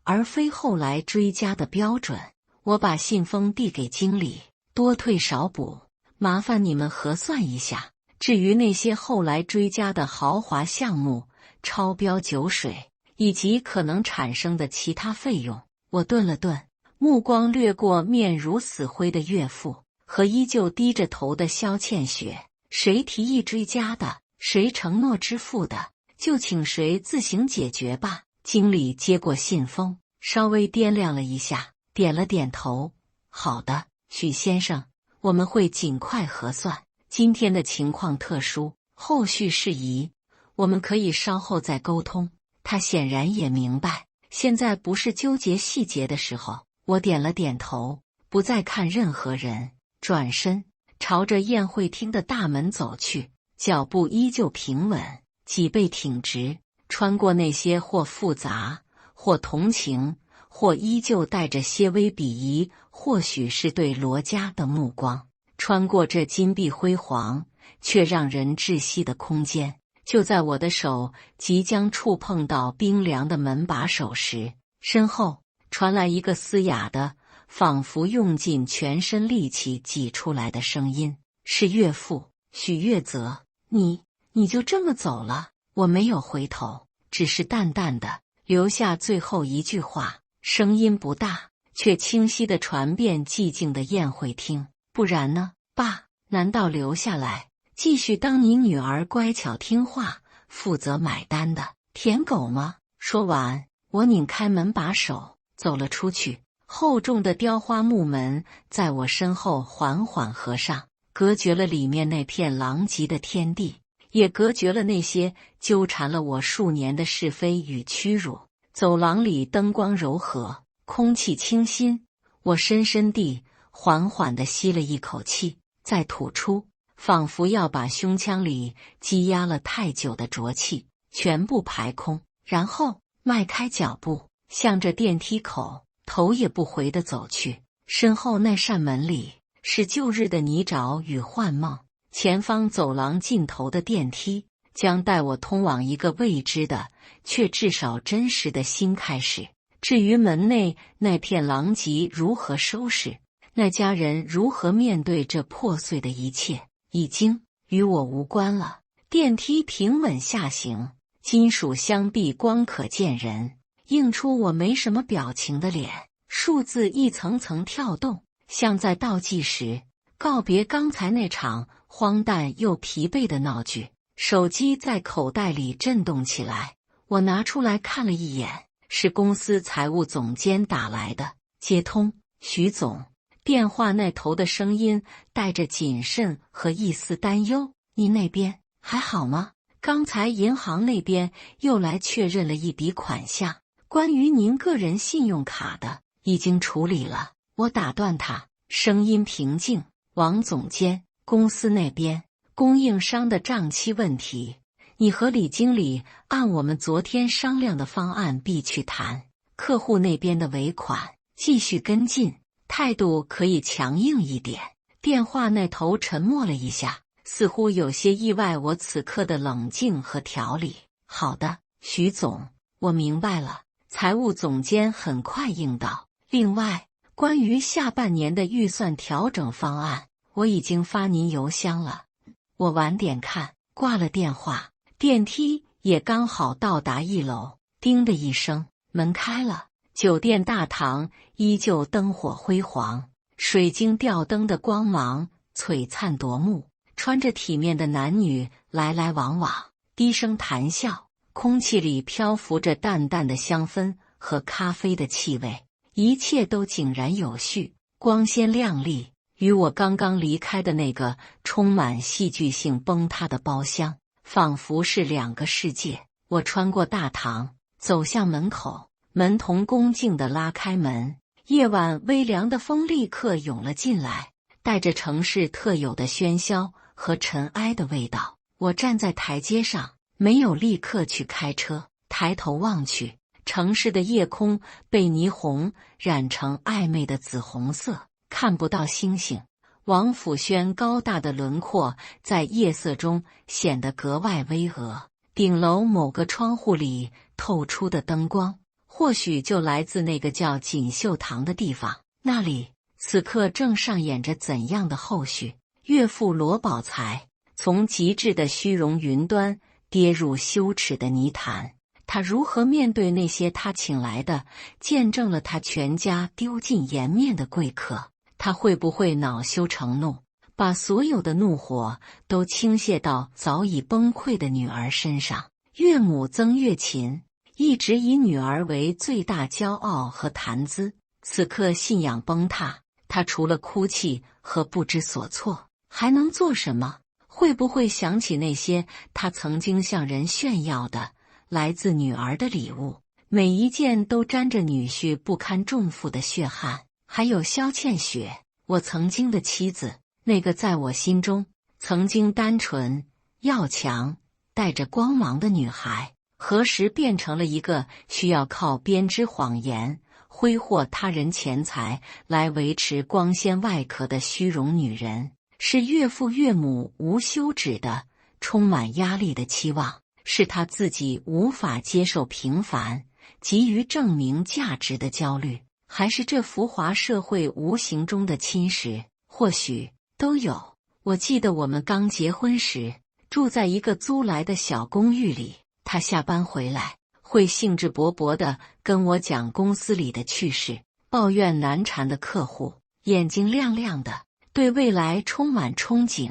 而非后来追加的标准。”我把信封递给经理，“多退少补，麻烦你们核算一下。至于那些后来追加的豪华项目、超标酒水以及可能产生的其他费用。”我顿了顿，目光掠过面如死灰的岳父和依旧低着头的萧倩雪。谁提议追加的，谁承诺支付的，就请谁自行解决吧。经理接过信封，稍微掂量了一下，点了点头：“好的，许先生，我们会尽快核算。今天的情况特殊，后续事宜我们可以稍后再沟通。”他显然也明白，现在不是纠结细节的时候。我点了点头，不再看任何人，转身朝着宴会厅的大门走去，脚步依旧平稳，脊背挺直，穿过那些或复杂、或同情、或依旧带着些微鄙夷，或许是对罗家的目光，穿过这金碧辉煌、却让人窒息的空间。就在我的手即将触碰到冰凉的门把手时，身后传来一个嘶哑的，仿佛用尽全身力气挤出来的声音，是岳父许月泽。你就这么走了？我没有回头，只是淡淡的留下最后一句话，声音不大，却清晰地传遍寂静的宴会厅。不然呢，爸？难道留下来继续当你女儿乖巧听话、负责买单的舔狗吗？说完，我拧开门把手，走了出去。厚重的雕花木门在我身后缓缓合上，隔绝了里面那片狼藉的天地，也隔绝了那些纠缠了我数年的是非与屈辱。走廊里灯光柔和，空气清新，我深深地、缓缓地吸了一口气，再吐出，仿佛要把胸腔里积压了太久的浊气全部排空，然后迈开脚步，向着电梯口头也不回地走去。身后那扇门里是旧日的泥沼与幻梦，前方走廊尽头的电梯将带我通往一个未知的，却至少真实的新开始。至于门内那片狼藉如何收拾，那家人如何面对这破碎的一切，已经与我无关了。电梯平稳下行，金属箱壁光可见人，映出我没什么表情的脸。数字一层层跳动，像在倒计时，告别刚才那场荒诞又疲惫的闹剧。手机在口袋里震动起来，我拿出来看了一眼，是公司财务总监打来的。接通，许总。电话那头的声音带着谨慎和一丝担忧：“您那边还好吗？刚才银行那边又来确认了一笔款项，关于您个人信用卡的，已经处理了。”我打断他，声音平静：“王总监，公司那边供应商的账期问题，你和李经理按我们昨天商量的方案必去谈。客户那边的尾款继续跟进，态度可以强硬一点。”电话那头沉默了一下，似乎有些意外我此刻的冷静和条理。“好的，许总，我明白了。”财务总监很快应道。“另外，关于下半年的预算调整方案，我已经发您邮箱了。”我晚点看，挂了电话。电梯也刚好到达1楼，叮的一声，门开了。酒店大堂依旧灯火辉煌，水晶吊灯的光芒璀璨夺目，穿着体面的男女来来往往，低声谈笑，空气里漂浮着淡淡的香氛和咖啡的气味，一切都井然有序，光鲜亮丽。与我刚刚离开的那个充满戏剧性崩塌的包厢，仿佛是两个世界。我穿过大堂，走向门口，门童恭敬地拉开门，夜晚微凉的风立刻涌了进来，带着城市特有的喧嚣和尘埃的味道。我站在台阶上，没有立刻去开车，抬头望去，城市的夜空被霓虹染成暧昧的紫红色，看不到星星。王府轩高大的轮廓在夜色中显得格外巍峨，顶楼某个窗户里透出的灯光，或许就来自那个叫锦绣堂的地方。那里此刻正上演着怎样的后续？岳父罗宝才从极致的虚荣云端跌入羞耻的泥潭，他如何面对那些他请来的见证了他全家丢尽颜面的贵客？他会不会恼羞成怒，把所有的怒火都倾泻到早已崩溃的女儿身上？岳母曾月琴一直以女儿为最大骄傲和谈资，此刻信仰崩塌，她除了哭泣和不知所措，还能做什么？会不会想起那些她曾经向人炫耀的来自女儿的礼物，每一件都沾着女婿不堪重负的血汗？还有萧倩雪，我曾经的妻子，那个在我心中曾经单纯、要强、带着光芒的女孩，何时变成了一个需要靠编织谎言、挥霍他人钱财来维持光鲜外壳的虚荣女人？是岳父岳母无休止的、充满压力的期望，是他自己无法接受平凡、急于证明价值的焦虑，还是这浮华社会无形中的侵蚀？或许都有。我记得我们刚结婚时，住在一个租来的小公寓里，他下班回来会兴致勃勃地跟我讲公司里的趣事，抱怨难缠的客户，眼睛亮亮的，对未来充满憧憬。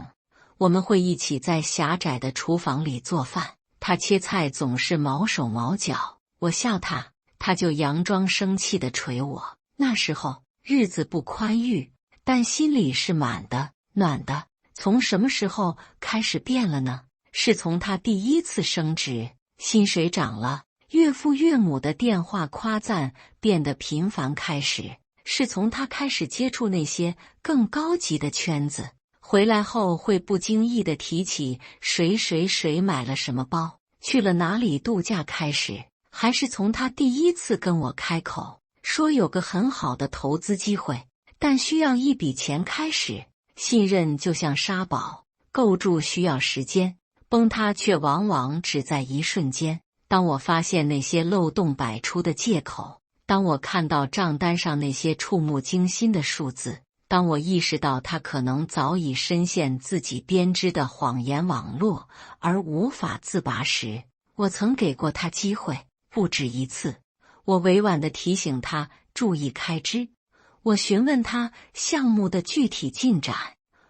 我们会一起在狭窄的厨房里做饭，他切菜总是毛手毛脚，我笑他，他就佯装生气地捶我。那时候日子不宽裕，但心里是满的、暖的。从什么时候开始变了呢？是从他第一次升职，薪水涨了，岳父岳母的电话夸赞变得频繁开始，是从他开始接触那些更高级的圈子，回来后会不经意地提起谁买了什么包，去了哪里度假开始，还是从他第一次跟我开口说有个很好的投资机会，但需要一笔钱开始。信任就像沙堡，构筑需要时间，崩塌却往往只在一瞬间。当我发现那些漏洞百出的借口，当我看到账单上那些触目惊心的数字，当我意识到他可能早已深陷自己编织的谎言网络而无法自拔时，我曾给过他机会，不止一次。我委婉地提醒他注意开支，我询问他项目的具体进展，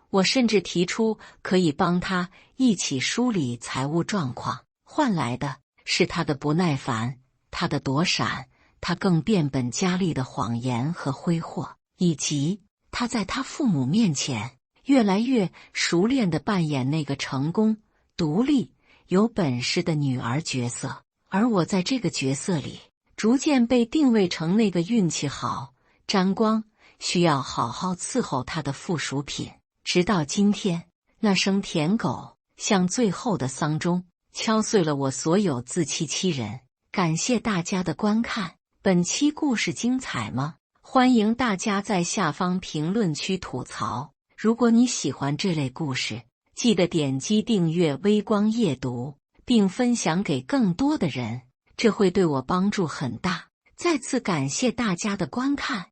我甚至提出可以帮他一起梳理财务状况，换来的是他的不耐烦，他的躲闪，他更变本加厉的谎言和挥霍，以及他在他父母面前越来越熟练地扮演那个成功、独立、有本事的女儿角色，而我在这个角色里逐渐被定位成那个运气好、沾光，需要好好伺候他的附属品。直到今天，那声舔狗像最后的丧钟，敲碎了我所有自欺欺人。感谢大家的观看，本期故事精彩吗？欢迎大家在下方评论区吐槽。如果你喜欢这类故事，记得点击订阅微光夜读，并分享给更多的人，这会对我帮助很大。再次感谢大家的观看。